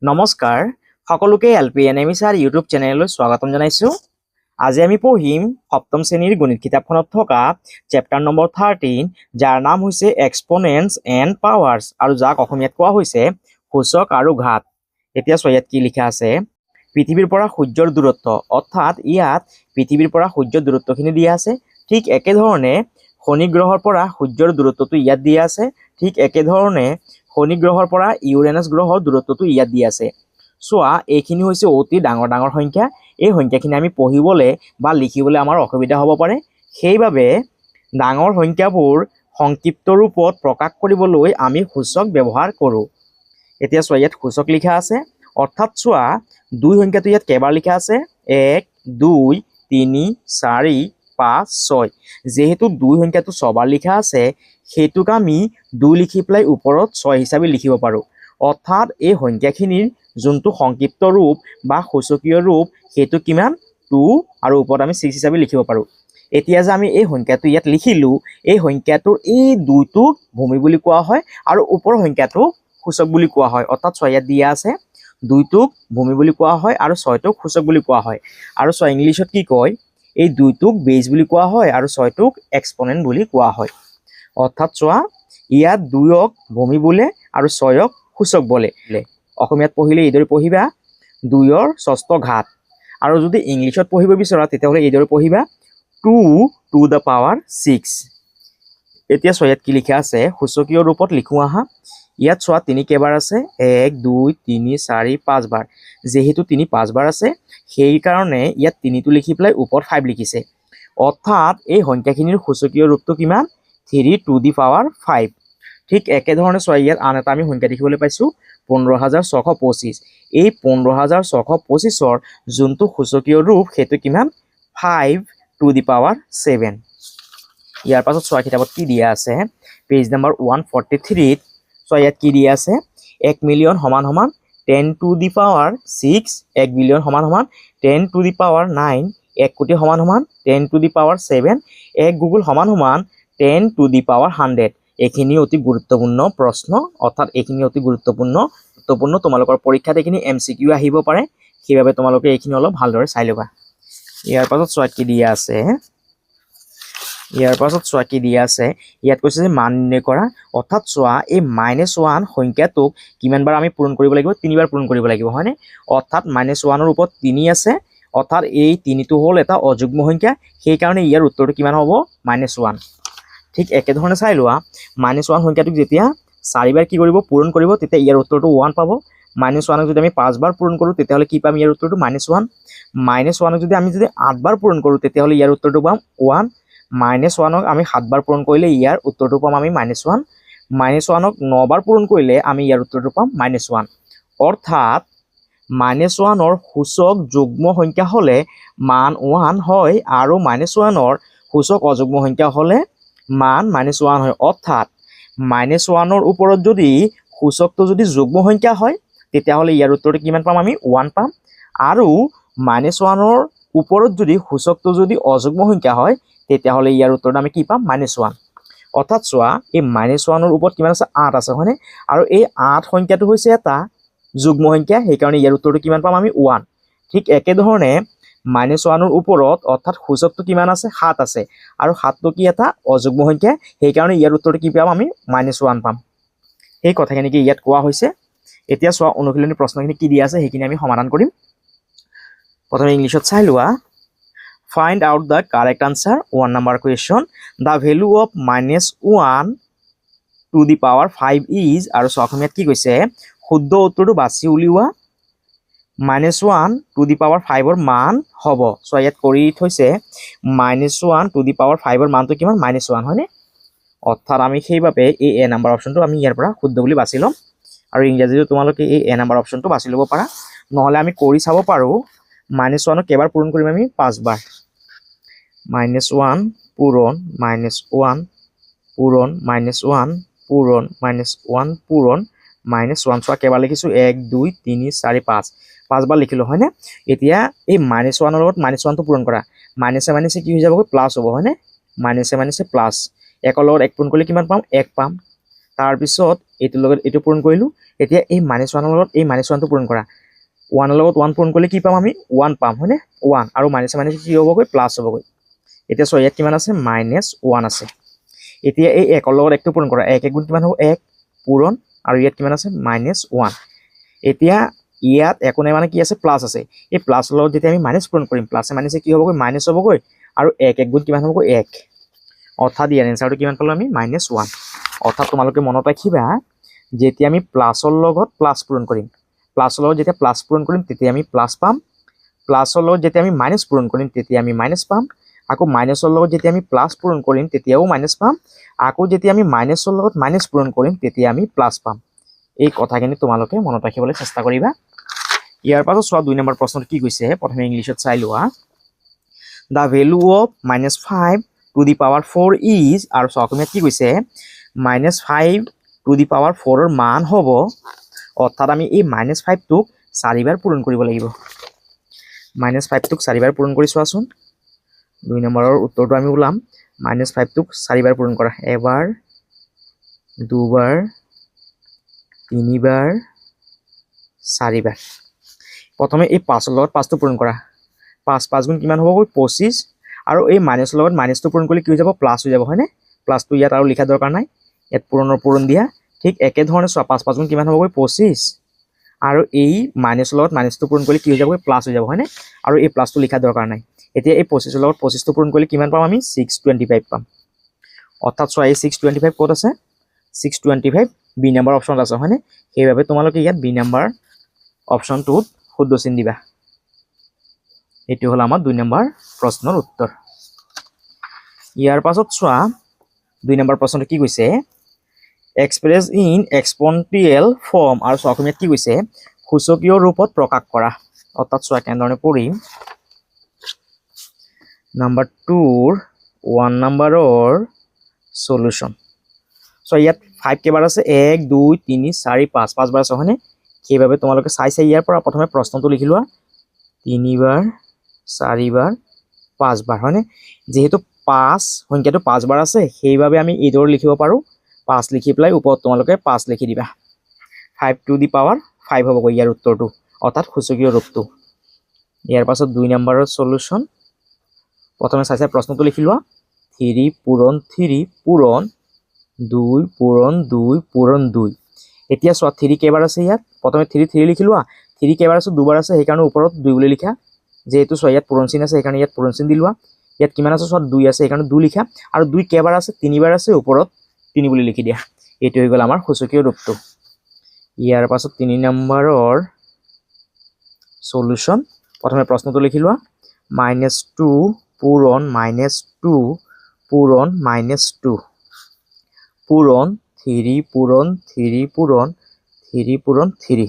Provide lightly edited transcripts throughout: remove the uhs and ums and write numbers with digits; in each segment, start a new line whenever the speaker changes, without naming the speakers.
নমস্কাৰ সকলোকে এলপিএনএমি sir YouTube চেনেললৈ স্বাগতম জনাইছো। আজি আমি পঢ়িম সপ্তম শ্ৰেণীৰ গণিত কিতাপখনত থকা চেপ্টাৰ নম্বৰ 13 যাৰ নাম হৈছে এক্সপনেন্টছ এণ্ড পাৱাৰ্ছ আৰু যাক অসমীয়াত কোৱা হৈছে সূচক আৰু ঘাত। এতিয়া ইয়াত কি লিখা আছে, পৃথিৱীৰ পৰা সূৰ্যৰ দূৰত্ব, অৰ্থাৎ ইয়াত পৃথিৱীৰ পৰা সূৰ্যৰ দূৰত্বখিনি দিয়া আছে। ঠিক একেধৰণে শনি গ্ৰহৰ পৰা সূৰ্যৰ দূৰত্বটো ইয়াত দিয়া আছে। ঠিক একেধৰণে শনি গ্ৰহৰ পৰা ইউৰেনাছ গ্ৰহৰ দূৰত্বটো ইয়াত দিয়া আছে। চোৱা, এইখিনি হৈছে অতি ডাঙৰ ডাঙৰ সংখ্যা। এই সংখ্যাখিনি আমি পঢ়িবলৈ বা লিখিবলৈ আমাৰ অসুবিধা হ'ব পাৰে। সেইবাবে ডাঙৰ সংখ্যাবোৰ সংক্ষিপ্ত ৰূপত প্ৰকাশ কৰিবলৈ আমি সূচক ব্যৱহাৰ কৰোঁ। এতিয়া চোৱা, ইয়াত সূচক লিখা আছে, অৰ্থাৎ চোৱা 2 সংখ্যাটো ইয়াত কেইবাৰ লিখা আছে, 1 2 3 4 5 6। যেহেতু 2 সংখ্যাটো 6 বাৰ লিখা আছে, সেইটোক আমি 2 লিখি পেলাই ওপৰত 6 হিচাপে লিখিব পাৰোঁ। অৰ্থাৎ এই সংখ্যাখিনিৰ যোনটো সংক্ষিপ্ত ৰূপ বা সূচকীয় ৰূপ সেইটো কিমান, 2 আৰু ওপৰত আমি 6 হিচাপে লিখিব পাৰোঁ। এতিয়া যে আমি এই সংখ্যাটো ইয়াত লিখিলোঁ, এই সংখ্যাটোৰ এই 2টোক ভূমি বুলি কোৱা হয় আৰু ওপৰৰ সংখ্যাটোক সূচক বুলি কোৱা হয়। অৰ্থাৎ 6 ইয়াত দিয়া আছে, 2টোক ভূমি বুলি কোৱা হয় আৰু 6টোক সূচক বুলি কোৱা হয়। আৰু 6 ইংলিছত কি কয়, এই 2টোক বেজ বুলি কোৱা হয় আৰু 6টোক এক্সপনেণ্ট বুলি কোৱা হয়। অৰ্থাৎ চোৱা, ইয়াত 2ক ভূমি বোলে আৰু 6ক সূচক বোলে। অসমীয়াত পঢ়িলে এইদৰে পঢ়িবা, 2ৰ ষষ্ঠ ঘাত। আৰু যদি ইংলিছত পঢ়িব বিচৰা তেতিয়াহ'লে এইদৰে পঢ়িবা, 2 to the power 6। এতিয়া চোৱা, ইয়াত কি লিখা আছে, সূচকীয় ৰূপত লিখোঁ আহা। ইয়াত চোৱা 3 কেইবাৰ আছে, 1 2 3 4 5 বাৰ। যেহেতু 3 5 বাৰ আছে, সেইকাৰণে ইয়াত 3টো লিখি পেলাই ওপৰত 5 লিখিছে। অৰ্থাৎ এই সংখ্যাখিনিৰ সূচকীয় ৰূপটো কিমান, 3 to the power 5। ঠিক একেধৰণে চোৱা, ইয়াত আন এটা আমি সংখ্যা দেখিবলৈ পাইছোঁ, 15,625। এই 15,625ৰ যোনটো সূচকীয় ৰূপ সেইটো কিমান, 5 to the power 7। ইয়াৰ পাছত চোৱা, কিতাপত কি দিয়া আছে, পেজ নম্বৰ 143ত চোৱা, ইয়াত কি দিয়া আছে, 1 মিলিয়ন সমান সমান 10 to the power 6, 1 বিলিয়ন সমান সমান 10 to the power 9, 1 কোটি সমান সমান 10 to the power 7, 1 গুগল সমান সমান 10 to the power 100। এইখিনি অতি গুৰুত্বপূৰ্ণ প্ৰশ্ন, অৰ্থাৎ এইখিনি অতি গুৰুত্বপূৰ্ণ তোমালোকৰ পৰীক্ষাত এইখিনি MCQ আহিব পাৰে। সেইবাবে তোমালোকে এইখিনি অলপ ভালদৰে চাই ল'বা। ইয়াৰ পাছত চোৱা কি দিয়া আছে, ইয়াত কৈছে যে মান নিৰ্ণয় কৰা। অৰ্থাৎ চোৱা, এই -1 সংখ্যাটোক কিমানবাৰ আমি পূৰণ কৰিব লাগিব, 3 বাৰ পূৰণ কৰিব লাগিব, হয়নে? অৰ্থাৎ -1ৰ ওপৰত 3 আছে, অৰ্থাৎ এই 3টো হ'ল এটা অযুগ্ম সংখ্যা, সেইকাৰণে ইয়াৰ উত্তৰটো কিমান হ'ব, -1। ঠিক একেধৰণে চাই লোৱা, -1 সংখ্যাটোক যেতিয়া 4 বাৰ কি কৰিব, পূৰণ কৰিব, তেতিয়া ইয়াৰ উত্তৰটো 1 পাব। -1ক যদি আমি 5 বাৰ পূৰণ কৰোঁ তেতিয়াহ'লে কি পাম, ইয়াৰ উত্তৰটো -1। -1ক যদি আমি 8 বাৰ পূৰণ কৰোঁ তেতিয়াহ'লে ইয়াৰ উত্তৰটো পাম 1। -1ক আমি 7 বাৰ পূৰণ কৰিলে ইয়াৰ উত্তৰটো পাম আমি -1। -1ক 9 বাৰ পূৰণ কৰিলে আমি ইয়াৰ উত্তৰটো পাম -1। অৰ্থাৎ -1ৰ সূচক যুগ্ম সংখ্যা হ'লে মান 1 হয় আৰু -1ৰ সূচক অযুগ্ম সংখ্যা হ'লে মান -1 হয়। অৰ্থাৎ -1ৰ ওপৰত যদি সূচকটো যদি যুগ্ম সংখ্যা হয় তেতিয়াহ'লে ইয়াৰ উত্তৰটো কিমান পাম, আমি 1 পাম। আৰু -1ৰ ওপৰত যদি সূচকটো যদি অযুগ্ম সংখ্যা হয় তেতিয়াহ'লে ইয়াৰ উত্তৰটো আমি কি পাম, -1। অৰ্থাৎ চোৱা, এই -1ৰ ওপৰত কিমান আছে, 8 আছে, হয়নে? আৰু এই 8 সংখ্যাটো হৈছে এটা যুগ্ম সংখ্যা, সেইকাৰণে ইয়াৰ উত্তৰটো কিমান পাম, আমি 1। ঠিক একেধৰণে -1ৰ ওপৰত অৰ্থাৎ সূচকটো কিমান আছে, 7 আছে, আৰু 7টো কি এটা অযুগ্ম সংখ্যা, সেইকাৰণে ইয়াৰ উত্তৰটো কি পাম, আমি -1 পাম। সেই কথাখিনি কি ইয়াত কোৱা হৈছে। এতিয়া চোৱা, অনুশীলনী প্ৰশ্নখিনি কি দিয়া আছে সেইখিনি আমি সমাধান কৰিম। প্ৰথমে ইংলিছত চাই লোৱা, find out the correct answer, 1 number question, the value of -1 to the power 5 is, আৰু চোৱা অসমীয়াত কি কৈছে, শুদ্ধ উত্তৰটো বাছি উলিওৱা, -1 to the power 5ৰ মান হ'ব। চোৱা, ইয়াত কৰি থৈছে -1 to the power 5ৰ মানটো কিমান, -1, হয়নে? অৰ্থাৎ আমি সেইবাবে এই A নম্বৰ অপশ্যনটো আমি ইয়াৰ পৰা শুদ্ধ বুলি বাছি ল'ম। আৰু ইংৰাজীটো তোমালোকে এই A নম্বৰ অপশ্যনটো বাছি ল'ব পাৰা, নহ'লে আমি কৰি চাব পাৰোঁ। -1ক কেইবাৰ পূৰণ কৰিম, আমি 5 বাৰ। -1 পূৰণ -1 পূৰণ -1 পূৰণ -1 পূৰণ -1। চোৱা, কেইবাৰ লিখিছোঁ, 1 2 3 4 5 বাৰ লিখিলোঁ, হয়নে? এতিয়া এই -1ৰ লগত -1টো পূৰণ কৰা, মাইনাছে কি হৈ যাব, প্লাছ হ'ব, হয়নে? মাইনাছে প্লাছ, 1ৰ লগত 1 পূৰণ কৰিলে কিমান পাম, 1 পাম। তাৰপিছত এইটোৰ লগত এইটো পূৰণ কৰিলোঁ, এতিয়া এই -1ৰ লগত এই -1টো পূৰণ কৰা 1 ৰ লগত 1 পূৰণ কৰিলে কি পাম আমি 1 পাম হয়নে 1 আৰু মাইনাছে মাইনাছে কি হ'বগৈ প্লাছ হ'বগৈ এতিয়া চোৱা ইয়াত কিমান আছে -1 আছে এতিয়া এই 1 ৰ লগত 1টো পূৰণ কৰা 1 গুণ কিমান হ'ব 1 পূৰণ আৰু ইয়াত কিমান আছে -1 এতিয়া ইয়াত একো নাই মানে কি আছে প্লাছ আছে এই প্লাছৰ লগত যেতিয়া আমি মাইনাছ পূৰণ কৰিম প্লাছে মাইনাছে কি হ'বগৈ মাইনাছ হ'বগৈ আৰু 1 গুণ কিমান হ'বগৈ 1 অৰ্থাৎ ইয়াৰ এনসাৰটো কিমান পালো আমি -1 অৰ্থাৎ তোমালোকে মনত ৰাখিবা যেতিয়া আমি প্লাছৰ লগত প্লাছ পূৰণ কৰিম প্লাছৰ লগত যেতিয়া প্লাছ পূৰণ কৰিম তেতিয়া আমি প্লাছ পাম প্লাছৰ লগত যেতিয়া আমি মাইনাছ পূৰণ কৰিম তেতিয়া আমি মাইনাছ পাম আকৌ মাইনাছৰ লগত যেতিয়া আমি প্লাছ পূৰণ কৰিম তেতিয়াও মাইনাছ পাম আকৌ যেতিয়া আমি মাইনাছৰ লগত মাইনাছ পূৰণ কৰিম তেতিয়া আমি প্লাছ পাম এই কথাখিনি তোমালোকে মনত ৰাখিবলৈ চেষ্টা কৰিবা ইয়াৰ পাছত চোৱা 2 নম্বৰ প্ৰশ্নটো কি কৈছে প্ৰথমে ইংলিছত চাই লোৱা the value of -5 to the power 4 is আৰু চোৱা অসমীয়াত কি কৈছে -5 to the power 4 ৰ মান হ'ব অৰ্থাৎ আমি এই -5 টোক 4 বাৰ পূৰণ কৰিব লাগিব -5 টোক 4 বাৰ পূৰণ কৰি চোৱাচোন 2 নম্বৰৰ উত্তৰটো আমি ওলাম -5 টোক 4 বাৰ পূৰণ কৰা এবাৰ দুবাৰ তিনিবাৰ চাৰিবাৰ প্ৰথমে এই 5 ৰ লগত 5টো পূৰণ কৰা 5 গুণ কিমান হ'বগৈ 25 আৰু এই মাইনাছৰ লগত মাইনাছটো পূৰণ কৰিলে কি হৈ যাব প্লাছ হৈ যাব হয়নে প্লাছটো ইয়াত আৰু লিখা দৰকাৰ নাই ইয়াত পূৰণ দিয়া ঠিক একেধৰণে চোৱা 5 গুণ কিমান হ'বগৈ 25 আৰু এই মাইনাছৰ লগত মাইনাছটো পূৰণ কৰিলে কি হৈ যাব প্লাছ হৈ যাব হয়নে আৰু এই প্লাছটো লিখা দৰকাৰ নাই এতিয়া এই 25 ৰ লগত 25টো পূৰণ কৰিলে কিমান পাম আমি 625 পাম অৰ্থাৎ চোৱা এই 625 ক'ত আছে 625 বি নম্বৰ অপশ্যনত আছে হয়নে সেইবাবে তোমালোকে ইয়াত বি নম্বৰ অপশ্যনটোত শুদ্ধ চিন দিবা এইটো হ'ল আমাৰ 2 নম্বৰ প্ৰশ্নৰ উত্তৰ ইয়াৰ পাছত চোৱা 2 নম্বৰ প্ৰশ্নটো কি কৈছে এক্সপ্ৰেছ ইন এক্সপনেনচিয়েল ফৰ্ম আৰু চোৱা অসমীয়াত কি কৈছে সূচকীয় ৰূপত প্ৰকাশ কৰা অৰ্থাৎ চোৱা কেনেধৰণে কৰিম নম্বৰ 2 1 নম্বৰৰ সলিউশন সো ইয়াত 5 কেবাৰ আছে 1 2 3 4 5 5 বাৰ আছে হয়নে সেইবাবে তোমালোকে চাই ইয়াৰ পৰা প্ৰথমে প্ৰশ্নটো লিখি লোৱা 3 বাৰ 4 বাৰ 5 বাৰ হয়নে যেহেতু 5 সংখ্যাটো 5 বাৰ আছে সেইবাবে আমি এইদৰে লিখিব পাৰো 5 লিখি পেলাই ওপৰত তোমালোকে 5 লিখি দিবা 5 টু দি পাৱাৰ 5 হ'ব ইয়াৰ উত্তৰটো অৰ্থাৎ সূচকীয় ৰূপটো ইয়াৰ পাছত 2 নম্বৰৰ সলিউশন প্ৰথমে চাই প্ৰশ্নটো লিখি লোৱা 3 পূৰণ 3 পূৰণ 2 পূৰণ 2 পূৰণ 2 এতিয়া চোৱা 3 কেবাৰ আছে ইয়াত প্ৰথমে 3 লিখি লোৱা 3 কেবাৰ আছে দুবাৰ আছে সেইকাৰণে ওপৰত 2 বুলি লিখা যেহেতু চোৱা ইয়াত পূৰণ চিন আছে সেইকাৰণে ইয়াত পূৰণ চিন দি লোৱা ইয়াত কিমান আছে চোৱা 2 আছে সেইকাৰণে 2 লিখা আৰু 2 কেবাৰ আছে 3 বাৰ আছে ওপৰত 3 বুলি লিখি দিয়া এইটো হৈ গ'ল আমাৰ সূচকীয় ৰূপটো ইয়াৰ পাছত 3 নম্বৰৰ সলিউশন প্ৰথমে প্ৰশ্নটো লিখি লোৱা -2 পূৰণ -2 পূৰণ -2 পূৰণ 3 পূৰণ 3 পূৰণ 3 পূৰণ 3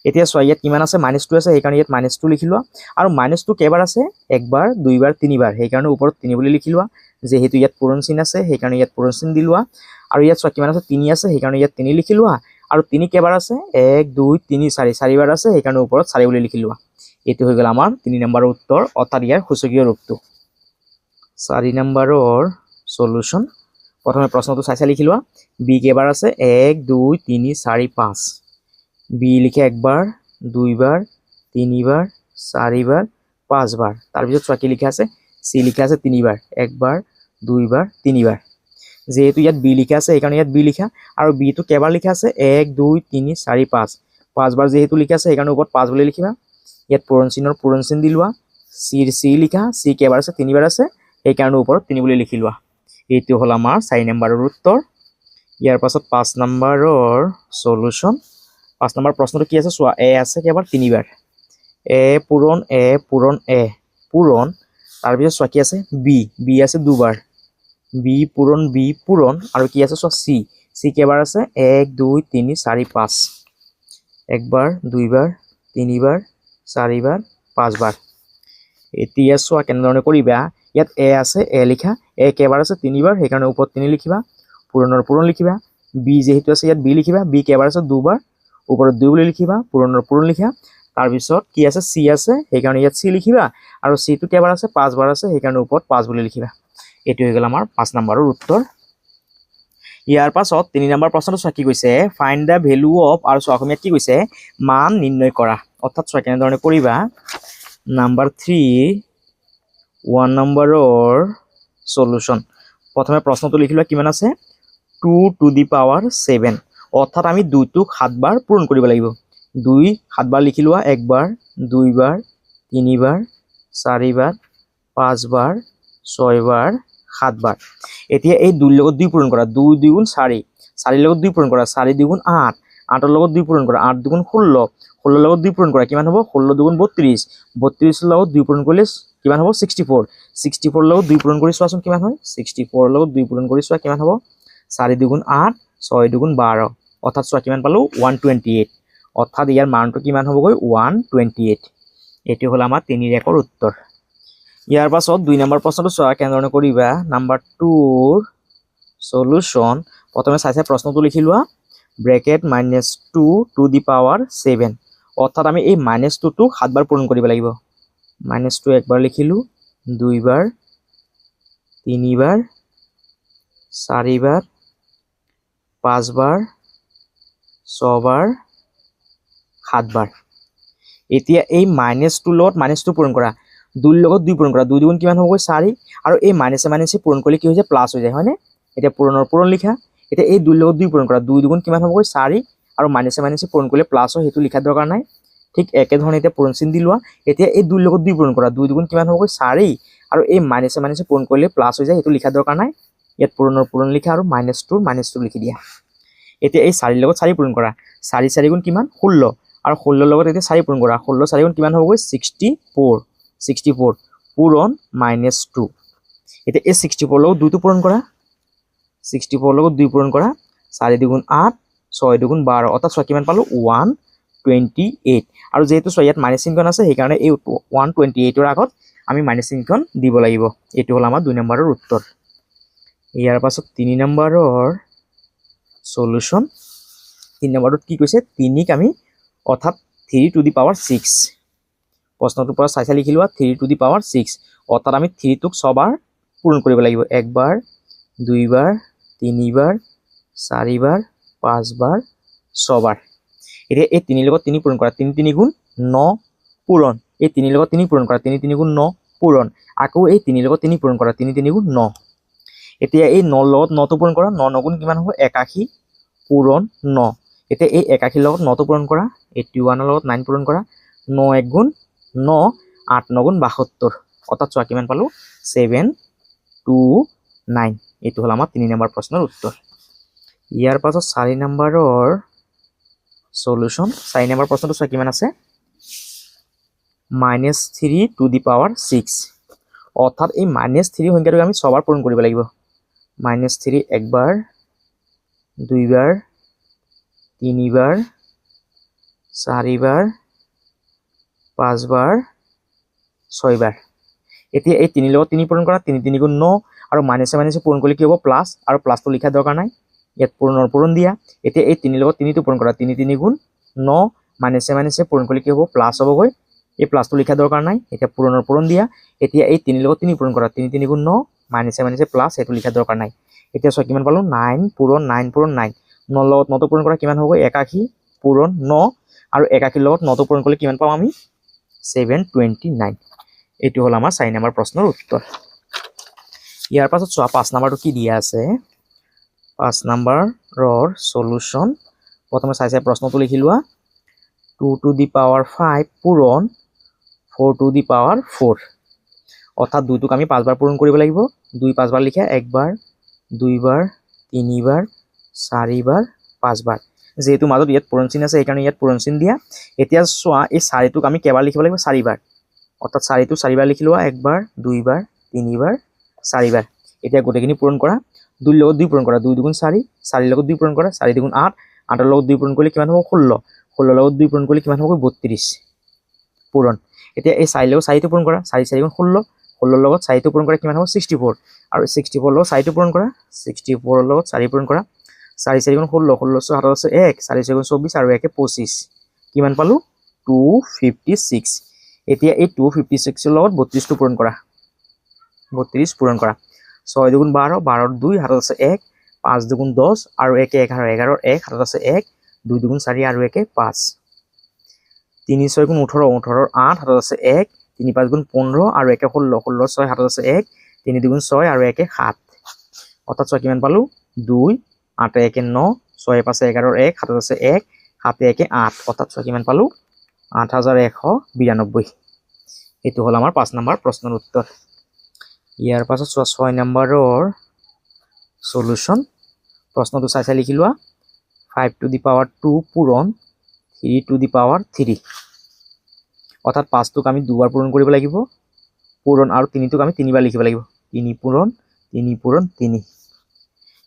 এতিয়া চোৱা ইয়াত কিমান আছে -2 আছে সেইকাৰণে ইয়াত -2 লিখি লোৱা আৰু -2 কেবাৰ আছে একবাৰ দুইবাৰ তিনিবাৰ সেইকাৰণে ওপৰত 3 বুলি লিখি লোৱা যেহেতু ইয়াত পূৰণ চিন আছে সেইকাৰণে ইয়াত পূৰণ চিন দি লোৱা আৰু ইয়াত চোৱা কিমান আছে 3 আছে সেইকাৰণে ইয়াত 3 লিখি লোৱা আৰু 3 কেবাৰ আছে 1 2 3 4 4 বাৰ আছে সেইকাৰণে ওপৰত 4 বুলি লিখি লোৱা এইটো হৈ গ'ল আমাৰ 3 নম্বৰৰ উত্তৰ অৰ্থাৎ ইয়াৰ সূচকীয় ৰূপটো 4 নম্বৰৰ সলিউশন প্ৰথমে প্ৰশ্নটো চাই লিখি লোৱা বি কেবাৰ আছে 1 2 3 4 5 বি লিখে একবাৰ দুইবাৰ তিনিবাৰ চাৰিবাৰ 5 বাৰ তাৰপিছত চোৱা কি লিখা আছে সি লিখা আছে 3 বাৰ একবাৰ দুইবাৰ তিনিবাৰ যেহেতু ইয়াত বি লিখা আছে সেইকাৰণে ইয়াত বি লিখা আৰু বি টো কেবাৰ লিখা আছে 1 2 3 4 5 5 বাৰ যেহেতু লিখা আছে সেইকাৰণে ওপৰত 5 বুলি লিখিবা ইয়াত পূৰণ চিন দি লোৱা সি লিখা সি কেবাৰ আছে 3 বাৰ আছে সেইকাৰণে ওপৰত 3 বুলি লিখি লোৱা এইটো হ'ল আমাৰ 4 নম্বৰৰ উত্তৰ ইয়াৰ পাছত 5 নম্বৰৰ সলিউশন 5 নম্বৰ প্ৰশ্নটো কি আছে চোৱা এ আছে কেবাৰ 3 বাৰ এ পূৰণ পূৰণ তাৰপিছত চোৱা কি আছে বি আছে দুবাৰ বি পূৰণ আৰু কি আছে চোৱা সি কেবাৰ আছে 1 2 3 4 5 একবাৰ দুইবাৰ তিনিবাৰ চাৰিবাৰ 5 বাৰ এতিয়া চোৱা কেনেধৰণে কৰিবা ইয়াত এ আছে এ লিখা এ কেবাৰ আছে 3 বাৰ সেইকাৰণে ওপৰত 3 লিখিবা পূৰণ লিখিবা বি যেহেতু আছে ইয়াত বি লিখিবা বি কেবাৰ আছে দুবাৰ ওপৰত 2 বুলি লিখিবা পূৰণ লিখা তাৰপিছত কি আছে সি আছে সেইকাৰণে ইয়াত সি লিখিবা আৰু সি টো কেবাৰ আছে 5 বাৰ আছে সেইকাৰণে ওপৰত 5 বুলি লিখিবা এইটো হৈ গ'ল আমাৰ 5 নম্বৰৰ উত্তৰ ইয়াৰ পাছত 3 নম্বৰ প্ৰশ্নটো চোৱা কি কৈছে ফাইণ্ড দ্য ভেলু অফ আৰু চোৱা অসমীয়াত কি কৈছে মান নিৰ্ণয় কৰা অৰ্থাৎ চোৱা কেনেধৰণে কৰিবা নাম্বাৰ 3 1 নম্বৰৰ সলিউশন প্ৰথমে প্ৰশ্নটো লিখিলো কিমান আছে 2 টু দি পাৱাৰ 7 অৰ্থাৎ আমি 2 টোক 7 বাৰ পূৰণ কৰিব লাগিব 2 7 বাৰ লিখি লোৱা একবাৰ 2 বাৰ 3 বাৰ 4 বাৰ 5 বাৰ 6 বাৰ 7 বাৰ এতিয়া এই 2 লগত 2 পূৰণ কৰা 2 2 গুণ 4 4 লগত 2 পূৰণ কৰা 4 2 গুণ 8 8 লগত 2 পূৰণ কৰা 8 2 গুণ 16 16 লগত 2 পূৰণ কৰা কিমান হ'ব 16 2 গুণ 32 32 লগত 2 পূৰণ কৰিলে কিমান হ'ব 64 64 লগত 2 পূৰণ কৰি চোৱাচোন কিমান হয় 64 লগত 2 পূৰণ কৰি চোৱা কিমান হ'ব 4 2 গুণ 8 6 2 গুণ 12 অৰ্থাৎ চোৱা কিমান পালো 128 অৰ্থাৎ ইয়াৰ মানটো কিমান হ'বগৈ 128 এটি হল আমাৰ 3 একৰ উত্তৰ ইয়াৰ পাছত 2 নম্বৰ প্ৰশ্নটো চোৱা কেনেধৰণে কৰিবা নাম্বাৰ 2 সলিউশন প্ৰথমে চাইছে প্ৰশ্নটো লিখি লোৱা ব্ৰেকেট -2 টু দি পাৱাৰ 7 অৰ্থাৎ আমি এই -2 টো 7 বাৰ পূৰণ কৰিব লাগিব -2 একবাৰ লিখিলো 2 বাৰ 3 বাৰ 4 বাৰ 5 বাৰ 6 বাৰ 7 বাৰ এতিয়া এই -2 লগত -2 পূৰণ কৰা 2 লগত 2 পূৰণ কৰা 2 দুগুণ কিমান হ'ব 4 আৰু এই মাইনাছে পূৰণ কৰিলে কি হৈ যায় প্লাস হৈ যায় হয়নে এতিয়া পূৰণ লিখা এতিয়া এই 2 লগত 2 পূৰণ কৰা 2 দুগুণ কিমান হ'ব 4 আৰু মাইনাছে পূৰণ কৰিলে প্লাস হয় হেতু লিখা দৰকাৰ নাই ঠিক একে ধৰণে এতিয়া পূৰণ চিন দি লোৱা এতিয়া এই 2 লগত 2 পূৰণ কৰা 2 দুগুণ কিমান হ'ব 4 আৰু এই মাইনাছে পূৰণ কৰিলে প্লাস হৈ যায় হেতু লিখা দৰকাৰ নাই ইয়াত পূৰণ লিখা আৰু -2 লিখি দিয়া এতিয়া এই 4 লগত 4 পূৰণ কৰা 4 4 গুণ কিমান 16 আৰু 16 লগত এতিয়া 4 পূৰণ কৰা 16 4 গুণ কিমান হ'ব 64 পূৰণ -2 এতিয়া এই 64 লগত 2 টো পূৰণ কৰা 64 লগত 2 পূৰণ কৰা 4 2 গুণ 8 6 2 গুণ 12 অৰ্থাৎ চোৱা কিমান পালো 128 আৰু যেহেতু চোৱা ইয়াত মাইনাস চিহ্ন আছে সেইকাৰণে এই 128 ৰ আগত আমি মাইনাস চিহ্ন দিব লাগিব এটো হল আমাৰ 2 নম্বৰৰ উত্তৰ ইয়াৰ পাছত 3 নম্বৰৰ সলিউশন 3 নম্বৰত কি কৈছে 3 ক আমি অৰ্থাৎ 3 টু দি পাৱাৰ 6 প্ৰশ্নটোৰ পৰা চাই লিখি লোৱা 3 টু দি পাৱাৰ 6 অৰ্থাৎ আমি 3 টোক 6 বাৰ পূৰণ কৰিব লাগিব একবাৰ 2 বাৰ 3 বাৰ 4 বাৰ 5 বাৰ 6 বাৰ এতিয়া এই 3 লগত 3 পূৰণ কৰা 3 3 গুণ 9 পূৰণ এই 3 লগত 3 পূৰণ কৰা 3 3 গুণ 9 পূৰণ আকৌ এই 3 লগত 3 পূৰণ কৰা 3 3 গুণ 9 এতিয়া এই 9 লগত 9 টো পূৰণ কৰা 9 9 গুণ কিমান হ'ব 81 পূৰণ 9 এতিয়া এই 81 লগত 9 টো পূৰণ কৰা 81 লগত 9 পূৰণ কৰা 9 1 গুণ 9 8 9 গুণ 72 অৰ্থাৎ চোৱা কিমান পালো 729 এটো হল আমাৰ 3 নম্বৰ প্ৰশ্নৰ উত্তৰ ইয়াৰ পাছত 4 নম্বৰৰ সলিউশন 4 নম্বৰ প্ৰশ্নটো চোৱা কিমান আছে -3 টু দি পাৱাৰ 6 অৰ্থাৎ এই -3 সংখ্যাটোক আমি 6 বাৰ পূৰণ কৰিব লাগিব -3 একবাৰ 2 বাৰ 3 বাৰ 4 বাৰ 5 বাৰ 6 বাৰ এতিয়া এই 3 লগত 3 পূৰণ কৰা 3 3 গুণ 9 আৰু মাইনাছে পূৰণ কৰিলে কি হ'ব প্লাস আৰু প্লাসটো লিখা দৰকাৰ নাই ইয়াত পূৰণ দিয়া এতিয়া এই 3 লগত 3 টো পূৰণ কৰা 3 3 গুণ 9 মাইনাছে পূৰণ কৰিলে কি হ'ব প্লাস হ'বগৈ এই প্লাসটো লিখা দৰকাৰ নাই এতিয়া পূৰণ দিয়া এতিয়া এই 3 লগত 3 পূৰণ কৰা 3 3 গুণ 9 মাইনাছে প্লাস হেতু লিখা দৰকাৰ নাই এতিয়া চোৱা কিমান পালো 9 পূৰণ 9 9 লগত 9 টো পূৰণ কৰা কিমান হ'ব 81 পূৰণ 9 আৰু 81 লগত 9 টো পূৰণ কৰিলে কিমান পাম আমি 729 এটো হল আমাৰ 4 নম্বৰ প্ৰশ্নৰ উত্তৰ ইয়াৰ পাছত চোৱা 5 নম্বৰটো কি দিয়া আছে 5 নম্বৰৰ সলিউশন প্ৰথমে চাই প্ৰশ্নটো লিখি লোৱা 2 টু দি পাৱাৰ 5 পূৰণ 4 টু দি পাৱাৰ 4 অৰ্থাৎ 2 টোক আমি 5 বাৰ পূৰণ কৰিব লাগিব 2 5 বাৰ লিখা একবাৰ 2 বাৰ 3 বাৰ 4 বাৰ 5 বাৰ যেহেতু মাজত ইয়াত পূৰণ চিহ্ন আছে সেইকাৰণে ইয়াত পূৰণ চিহ্ন দিয়া এতিয়া চোৱা এই 4 টোক আমি কেবাৰ লিখিব লাগিব 4 বাৰ অৰ্থাৎ 4 টো 4 বাৰ লিখি লোৱা একবাৰ 2 বাৰ 3 বাৰ 4 বাৰ এতিয়া গোটেইখিনি পূৰণ কৰা 2 লগত 2 পূৰণ কৰা 2 দুগুণ 4 4 লগত 2 পূৰণ কৰা 4 দুগুণ 8 8 লগত 2 পূৰণ কৰিলে কিমান হ'ব 16 16 লগত 2 পূৰণ কৰিলে কিমান হ'ব 32 পূৰণ এতিয়া এই 4 লগত 4 টো পূৰণ কৰা 4 4 গুণ 16 16 লগত 4 টো পূৰণ কৰা কিমান হ'ব 64 আৰু 64 লগত 4 টো পূৰণ কৰা 64 লগত 4 পূৰণ কৰা 4 4 গুণ 16 16 7 আছে 1 4 4 গুণ 24 আৰু 1 25 কিমান পালো 256 এতিয়া এই 256 লগত 32 টো পূৰণ কৰা 32 পূৰণ কৰা 6 দুগুণ 12 12 2 হাতত আছে 1 5 দুগুণ 10 আৰু 1 11 11 1 হাতত আছে 1 2 দুগুণ 4 আৰু 1 5 3 6 গুণ 18 18 8 হাতত আছে 1 3 5 গুণ 15 আৰু 1 16 16 6 হাতত আছে 1 3 দুগুণ 6 আৰু 1 7 অৰ্থাৎ 6 কিমান পালো 2 8 1 9 6 5 11 1 হাতত আছে 1 7 1 8 অৰ্থাৎ 6 কিমান পালো 8192 এইটো হল আমাৰ 5 নম্বৰ প্ৰশ্নৰ উত্তৰ ইয়াৰ পাছত 6 নম্বৰৰ সলিউশন প্ৰশ্নটো চাই লিখি লোৱা 5 to the power 2 পূৰণ 3 to the power 3 অৰ্থাৎ 5 টোক আমি দুবাৰ পূৰণ কৰিব লাগিব পূৰণ আৰু 3 টোক আমি তিনিবাৰ লিখিব লাগিব 3 পূৰণ 3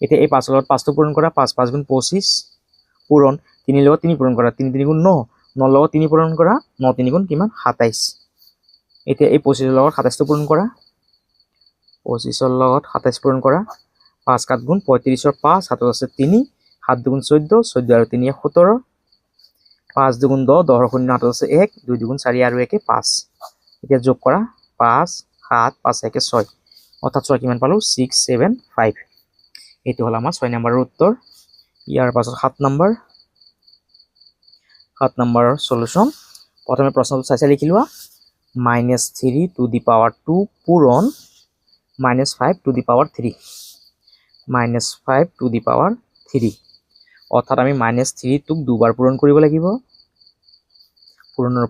এতিয়া এই 5 লগত 5 টো পূৰণ কৰা 5 5 গুণ 25 পূৰণ 3 লগত 3 পূৰণ কৰা 3 3 গুণ 9 9 লগত 3 পূৰণ কৰা 9 3 গুণ কিমান 27 এতিয়া এই 25 লগত 27 টো পূৰণ কৰা 25 লগত 27 পূৰণ কৰা 5 7 গুণ 35 ৰ 5 হাতত আছে 3 7 দুগুণ 14 14 আৰু 3 17 5 দুগুণ 10 10 ৰ 0 হাতত আছে 1 2 দুগুণ 4 আৰু 1 5 এতিয়া যোগ কৰা 5 7 5 1 6 অৰ্থাৎ 6 কিমান পালো 6 7 5 এইটো হল আমাৰ 6 নম্বৰৰ উত্তৰ ইয়াৰ পাছত 7 নম্বৰৰ সলিউশন প্ৰথমে প্ৰশ্নটো চাই লিখি লোৱা -3 to the power 2 পূৰণ -5 to the power 3 -5 to the power 3 অৰ্থাৎ আমি -3 টোক দুবাৰ পূৰণ কৰিব লাগিব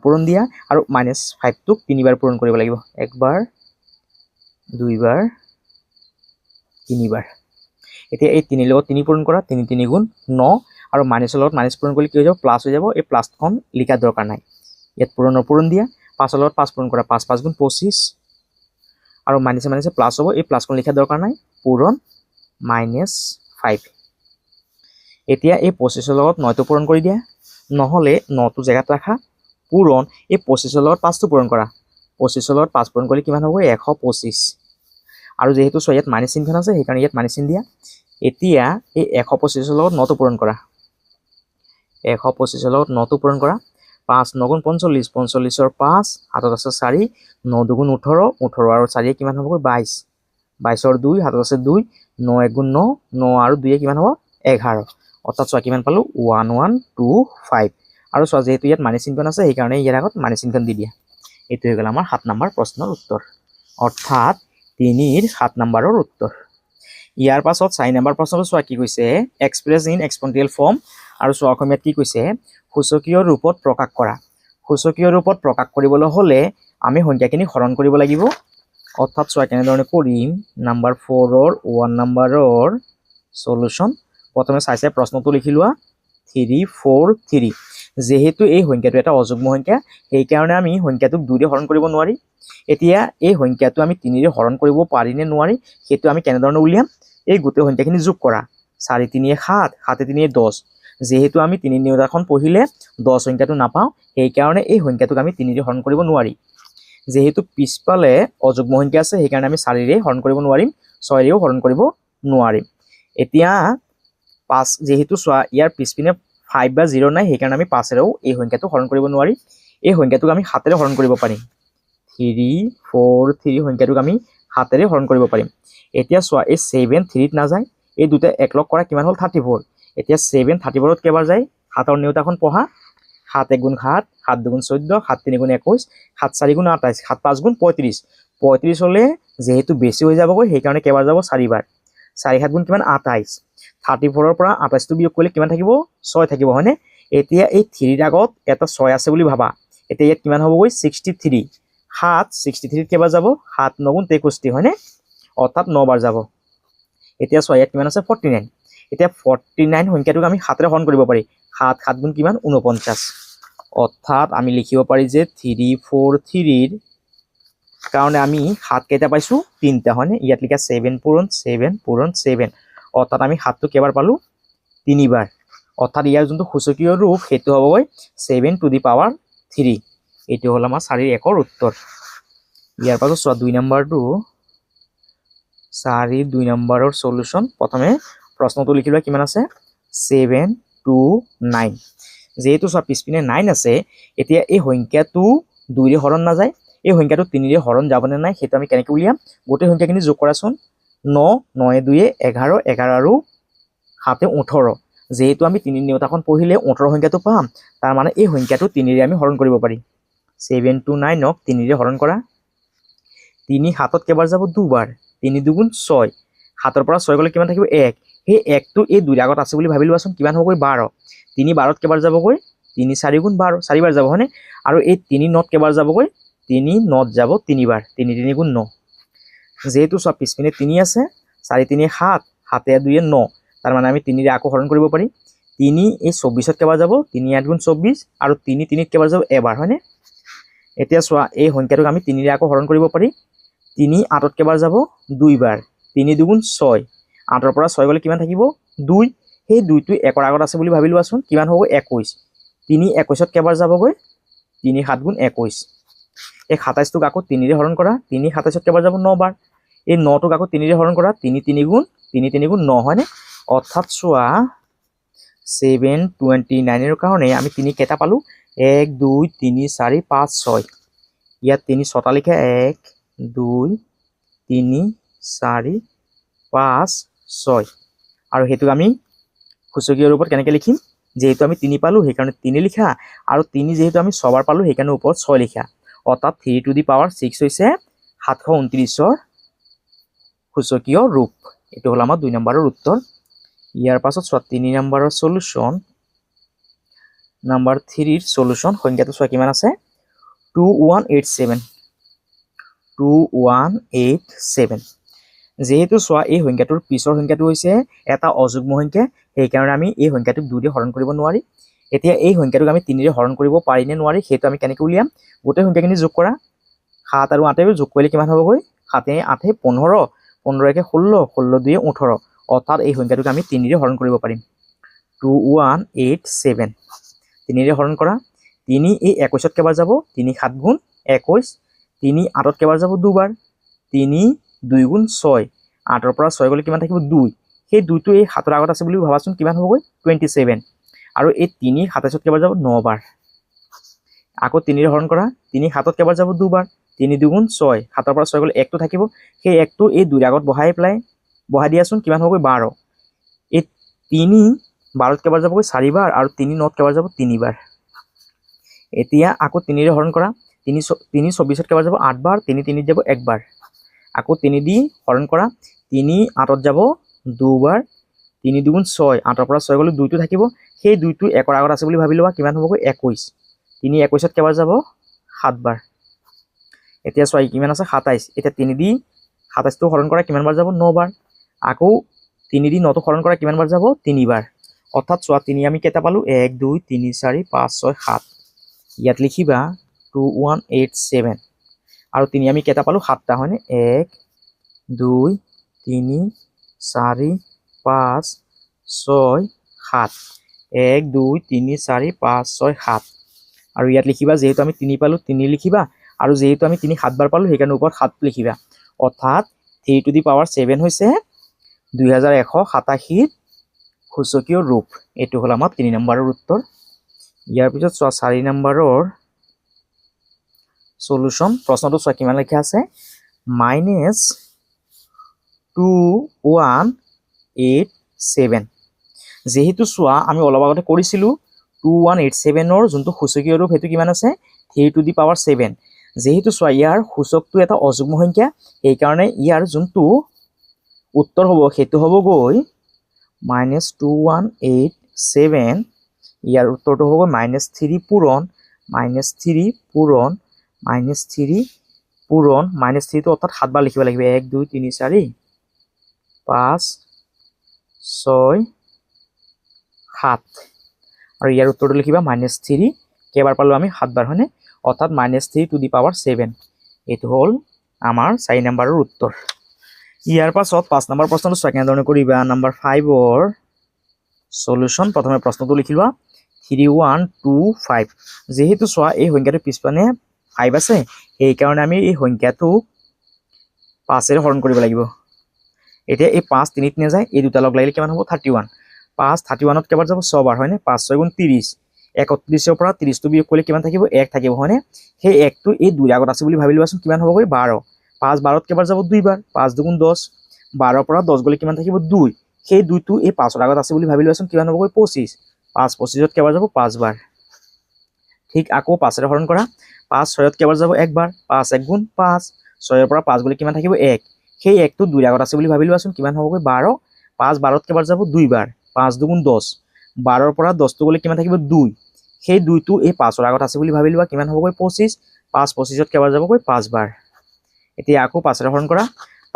পূৰণ দিয়া আৰু -5 টোক তিনিবাৰ পূৰণ কৰিব লাগিব একবাৰ দুইবাৰ তিনিবাৰ এতিয়া এই 3 লগত 3 পূৰণ কৰা 3 3 গুণ 9 আৰু মাইনাছৰ লগত মাইনাছ পূৰণ কৰিলে কি হৈ যাব প্লাছ হৈ যাব এই প্লাছখন লিখা দৰকাৰ নাই ইয়াত পূৰণ দিয়া 5 লগত 5 পূৰণ কৰা 5 5 গুণ 25 আৰু মাইনাছে প্লাছ হ'ব এই প্লাছখন লিখা দৰকাৰ নাই পূৰণ -5 এতিয়া এই 25 লগত 9 টো পূৰণ কৰি দিয়া নহলে 9 টো জায়গাত ৰাখা পূৰণ এই 25 লগত 5 টো পূৰণ কৰা 25 লগত 5 পূৰণ কৰিলে কিমান হ'ব 125 আৰু যেহেতু ইয়াত মাইনাছ চিহ্ন আছে সেইকাৰণে ইয়াত মাইনাছ চিহ্ন দিয়া এতিয়া এই 125 লগত 9 টো পূৰণ কৰা 125 লগত 9 টো পূৰণ কৰা 5 9 গুণ 45 45 ৰ 5 হাতত আছে 4 9 দুগুণ 18 18 আৰু 4 কিমান হ'ব 22 22 ৰ 2 হাতত আছে 2 9 1 গুণ 9 9 আৰু 2 কিমান হ'ব 11 অৰ্থাৎ 6 কিমান পালো 1125 আৰু চোৱা যেহেতু ইয়াত মাইনাছ চিহ্ন আছে সেইকাৰণে ইয়াৰ আগত মাইনাছ চিহ্ন দি দিয়া এইটো হৈ গ'ল আমাৰ 7 নম্বৰ প্ৰশ্নৰ উত্তৰ অৰ্থাৎ 3 ৰ 7 নম্বৰৰ উত্তৰ ইয়াৰ পাছত 4 নম্বৰ প্ৰশ্নটো চোৱা কি কৈছে এক্সপ্ৰেছ ইন এক্সপনেনচিয়েল ফৰ্ম আৰু চোৱা অসমীয়াত কি কৈছে সূচকীয় ৰূপত প্ৰকাশ কৰা সূচকীয় ৰূপত প্ৰকাশ কৰিবলৈ হলে আমি সংখ্যাখিনি হৰণ কৰিব লাগিব অৰ্থাৎ চোৱা কেনেধৰণে কৰিম নাম্বাৰ 4 ৰ 1 নম্বৰৰ সলিউশন প্ৰথমে চাই প্ৰশ্নটো লিখি লোৱা 3 4 3 যেহেতু এই সংখ্যাটো এটা অযুগ্ম সংখ্যা সেই কাৰণে আমি সংখ্যাটোক 2 ৰে হৰণ কৰিব নোৱাৰি এতিয়া এই সংখ্যাটো আমি 3 ৰে হৰণ কৰিব পাৰি নে নোৱাৰি সেইটো আমি কেনেধৰণে উলিয়াম এই গোটেই সংখ্যাখিনি যোগ কৰা 4 3 7 7 3 10 যেহেতু আমি 3 নিউতাখন পঢ়িলে 10 সংখ্যাটো নাপাওঁ সেই কাৰণে এই সংখ্যাটোক আমি 3 ৰে হৰণ কৰিব নোৱাৰি যেহেতু পিছপালে অযুগ্ম সংখ্যা আছে সেই কাৰণে আমি 4 ৰে হৰণ কৰিব নোৱাৰিম 6 ৰেও হৰণ কৰিব নোৱাৰিম এতিয়া 5 যেহেতু চোৱা ইয়াৰ পিছপিনে 5 বা 0 নাই সেই কাৰণে আমি 5 ৰেও এই সংখ্যাটো হৰণ কৰিব নোৱাৰি এই সংখ্যাটোক আমি 7 ৰে হৰণ কৰিব পাৰিম 3 4 3 সংখ্যাটোক আমি 7 ৰে হৰণ কৰিব পাৰিম এতিয়া চোৱা এই 7 3 ত না যায় এই দুটা একলগ কৰা কিমান হল 34 এতিয়া 7 34 ত কেবাৰ যায় 7 ৰ নিউতাখন পঢ়া 7 1 গুণ 7 7 2 গুণ 14 7 3 গুণ 21 7 4 গুণ 28 7 5 গুণ 35 35 হলে যেহেতু বেছি হৈ যাবগৈ সেই কাৰণে কেবাৰ যাব 4 বাৰ 4 7 গুণ কিমান 28 34 ৰ পৰা 28 টো বিয়োগ কৰিলে কিমান থাকিব 6 থাকিব হয়নে এতিয়া এই 3 ৰ আগত এটা 6 আছে বুলি ভাবা এতিয়া ইয়াত কিমান হ'বগৈ 63 7 63 কেবাৰ যাব 7 9 গুণ 63 হয়নে অৰ্থাৎ 9 বাৰ যাব এতিয়া 6 ইয়াত কিমান আছে 49 এতিয়া 49 সংখ্যাটোক আমি 7 ৰে হৰণ কৰিব পাৰি 7 7 গুণ কিমান 49 অৰ্থাৎ আমি লিখিব পাৰি যে 3 4 3 ৰ কাৰণে আমি 7 কেইটা পাইছো 3টা হয়নে ইয়াত লিখা 7 পূৰণ 7 পূৰণ 7 অৰ্থাৎ আমি 7 টো কেবাৰ পালো 3 বাৰ অৰ্থাৎ ইয়াৰ যোনটো সূচকীয় ৰূপ সেইটো হ'বগৈ 7 to the power 3 এইটো হল আমাৰ 4 ৰ 1ৰ উত্তৰ ইয়াৰ পাছত চোৱা 2 নম্বৰটো 4 2 নম্বৰৰ সলিউশন প্ৰথমে প্ৰশ্নটো লিখি লোৱা কিমান আছে 7 2 9 যেহেতু চোৱা পিছপিনে 9 আছে এতিয়া এই সংখ্যাটো 2 ৰে হৰণ না যায় এই সংখ্যাটো 3 ৰে হৰণ যাবনে নাই সেইটো আমি কেনেকৈ উলিয়াম গোটেই সংখ্যাখিনি যোগ কৰাচোন 9 9 2 11 11 আৰু 7 18 যেহেতু আমি 3 নেওতাখন পঢ়িলে 18 সংখ্যাটো পাম তাৰ মানে এই সংখ্যাটো 3 ৰে আমি হৰণ কৰিব পাৰি 7 to 9 ক 3 ৰে হৰণ কৰা 3 7ত কেবাৰ যাব দুবাৰ 3 2 6 7ৰ পৰা 6 গলে কিমান থাকিব 1 সেই 1 টো এই 2 ৰ আগত আছে বুলি ভাবি লোৱাচোন কিমান হ'বগৈ 12 3 12ত কেবাৰ যাবগৈ 3 4 গুণ 12 4 বাৰ যাব হয়নে আৰু এই 3 9ত কেবাৰ যাবগৈ 3 9ত যাব 3 বাৰ 3 3 গুণ 9 যেহেতু সব পিছপিনে 3 আছে 4 3 7 7 2 9 তাৰ মানে আমি 3 ৰে আকৌ হৰণ কৰিব পাৰি 3 এই 24ত কেবাৰ যাব 3 8 গুণ 24 আৰু 3 3ত কেবাৰ যাব এবাৰ হয়নে এতিয়া চোৱা এই সংখ্যাটোক আমি 3 ৰে আকৌ হৰণ কৰিব পাৰি 3 8ত কেবাৰ যাব 2 বাৰ 3 2 গুণ 6 8ৰ পৰা 6 গলে কিমান থাকিব 2 সেই 2 টো 1ৰ আগত আছে বুলি ভাবি লোৱাচোন কিমান হ'ব 21 3 21ত কেবাৰ যাবগৈ 3 7 গুণ 21 এই 27 টোক আকৌ 3 ৰে হৰণ কৰা 3 27ত কেবাৰ যাব 9 বাৰ এই 9 টোক আকৌ 3 ৰে হৰণ কৰা 3 3 গুণ 9 হয়নে অৰ্থাৎ চোৱা 729 ৰ কাৰণে আমি 3 কেটা পালো 1 2 3 4 5 6 ইয়াত 3 ছটা লিখা 1 2 3 4 5 6 আৰু হেতুক আমি সূচকীয় ৰূপত কেনেকৈ লিখিম যেহেতু আমি 3 পালো সেই কাৰণে 3 লিখা আৰু 3 যেহেতু আমি 6 বাৰ পালো সেই কাৰণে ওপৰত 6 লিখা অৰ্থাৎ 3 টু দি পাৱাৰ 6 হৈছে 729ৰ সূচকীয় ৰূপ এটো হল আমাৰ 2 নম্বৰৰ উত্তৰ ইয়াৰ পাছত চোৱা 3 নম্বৰৰ সলিউশন নাম্বাৰ 3 ৰ সলিউশন সংখ্যাটো চোৱা কিমান আছে 2187 2187 যেহেতু চোৱা এই সংখ্যাটোৰ পিছৰ সংখ্যাটো হৈছে এটা অযুগ্ম সংখ্যা সেই কাৰণে আমি এই সংখ্যাটোক 2 ৰে হৰণ কৰিব নোৱাৰি এতিয়া এই সংখ্যাটোক আমি 3 ৰে হৰণ কৰিব পাৰি নে নোৱাৰি হেতু আমি কেনেকৈ উলিয়াম গোটেই সংখ্যাখিনি যোগ কৰা 7 আৰু 8 যোগ কৰিলে কিমান হ'বগৈ 7 8 15 15 1 16 16 2 18 অৰ্থাৎ এই সংখ্যাটোক আমি 3 ৰে হৰণ কৰিব পাৰিম 2187 3 ৰে হৰণ কৰা 3 এই 21ত কেবাৰ যাব 3 7 গুণ 21 3 8ত কেবাৰ যাব দুবাৰ 3 2 গুণ 6 8ৰ পৰা 6 গলে কিমান থাকিব 2 সেই 2 টো এই 7ৰ আগত আছে বুলি ভাবাচোন কিমান হ'বগৈ 27 আৰু এই 3 27ত কেবাৰ যাব 9 বাৰ আকৌ 3 ৰে হৰণ কৰা 3 7ত কেবাৰ যাব দুবাৰ 3 2 গুণ 6 7ৰ পৰা 6 গলে 1 টো থাকিব সেই 1 টো এই 2 ৰ আগত বহাই দিয়াচোন কিমান হ'বগৈ 12 এই 3 12ত কেবাৰ যাবগৈ 4 বাৰ আৰু 3 9ত কেবাৰ যাব 3 বাৰ এতিয়া আকৌ 3 ৰে হৰণ কৰা 3 24ত কেবাৰ যাব 8 বাৰ 3 3ত যাব 1 বাৰ আকৌ 3 দি হৰণ কৰা 3 8ত যাব 2 বাৰ 3 2 গুণ 6 8ৰ পৰা 6 গলে 2 টো থাকিব সেই 2 টো 1ৰ আগত আছে বুলি ভাবি লোৱা কিমান হ'বগৈ 21 3 21ত কেবাৰ যাব 7 বাৰ এতিয়া চোৱা কিমান আছে 27 এতিয়া 3 দি 27 টো হৰণ কৰা কিমান বাৰ যাব 9 বাৰ আকৌ 3 দি 9 টো হৰণ কৰা কিমান বাৰ যাব 3 বাৰ অৰ্থাৎ চোৱা 3 আমি কেটা পালো 1 2 3 4 5 6 7 ইয়াত লিখিবা 2187 আৰু 3 আমি কেটা পালো 7টা হয়নে 1 2 3 4 5 6 7 1 2 3 4 5 6 7 আৰু ইয়াত লিখিবা যেহেতু আমি 3 পালো 3 লিখিবা আৰু যেহেতু আমি 3 7 বাৰ পালো সেই কাৰণে ওপৰত 7 লিখিবা অৰ্থাৎ 3 টু দি পাৱাৰ 7 হৈছে 2187 সূচকীয় ৰূপ এটো হল আমাৰ 3 নম্বৰৰ উত্তৰ ইয়াৰ পিছত চোৱা 4 নম্বৰৰ সলিউশন প্ৰশ্নটো চোৱা কিমান লিখা আছে -2187 যেহেতু চোৱা আমি অলপ আগতে কৰিছিলো 2187 ৰ যোনটো সূচকীয় ৰূপ হেতু কিমান আছে 3 টু দি পাৱাৰ 7 যেহেতু চোৱা ইয়াৰ সূচকটো এটা অযুগ্ম সংখ্যা এই কাৰণে ইয়াৰ যোনটো উত্তৰ হ'ব হেতু হ'বগৈ -2187 ইয়াৰ উত্তৰটো হ'ব -3 পূৰণ -3 পূৰণ -3 পূৰণ -3 টো অৰ্থাৎ 7 বাৰ লিখিব লাগিব 1 2 3 4 5 6 7 আৰু ইয়াৰ উত্তৰটো লিখিবা -3 কেবাৰ পালো আমি 7 বাৰ হয়নে অৰ্থাৎ -3 টু দি পাৱাৰ 7 এটো হল আমাৰ 4 নম্বৰৰ উত্তৰ ইয়াৰ পাছত 5 নম্বৰ প্ৰশ্নটো চোৱা কেনেধৰণে কৰিবা নাম্বাৰ 5 ৰ সলিউশন প্ৰথমে প্ৰশ্নটো লিখিবা 3125 যেহেতু চোৱা এই সংখ্যাটো পিছপানে 5 আছে এই কাৰণে আমি এই সংখ্যাটোক 5 ৰে হৰণ কৰিব লাগিব এতিয়া এই 5 3 ত যায় এই দুটা লগ লাগিলে কিমান হ'ব 31 5 31ত কেবাৰ যাব 6 বাৰ হয়নে 5 6 গুণ 30 31ৰ পৰা 30 টো বিয়োগ কৰিলে কিমান থাকিব 1 থাকিব হয়নে সেই 1 টো এই 2 ৰ আগত আছে বুলি ভাবি লোৱাচোন কিমান হ'বগৈ 12 5 12ত কেবাৰ যাব 2 বাৰ 5 2 গুণ 10 12ৰ পৰা 10 গলে কিমান থাকিব 2 সেই 2টো এই 5ৰ আগত আছে বুলি ভাবি লোৱাচোন কিমান হ'বগৈ 25 5 25ত কেইবাৰ যাব 5 বাৰ ঠিক আকৌ 5ৰে হৰণ কৰা 5 6ত কেইবাৰ যাব 1 বাৰ 5 1 গুণ 5 6ৰ পৰা 5 গ'লে কিমান থাকিব 1 সেই 1টো 2ৰ আগত আছে বুলি ভাবি লোৱাচোন কিমান হ'বগৈ 12 5 12ত কেইবাৰ যাব 2 বাৰ 5 2 গুণ 10 12ৰ পৰা 10টো গ'লে কিমান থাকিব 2 সেই 2টো এই 5ৰ আগত আছে বুলি ভাবি লোৱা কিমান হ'বগৈ 25 5 25ত কেইবাৰ যাবগৈ 5 বাৰ এতিয়া আকৌ 5ৰে হৰণ কৰা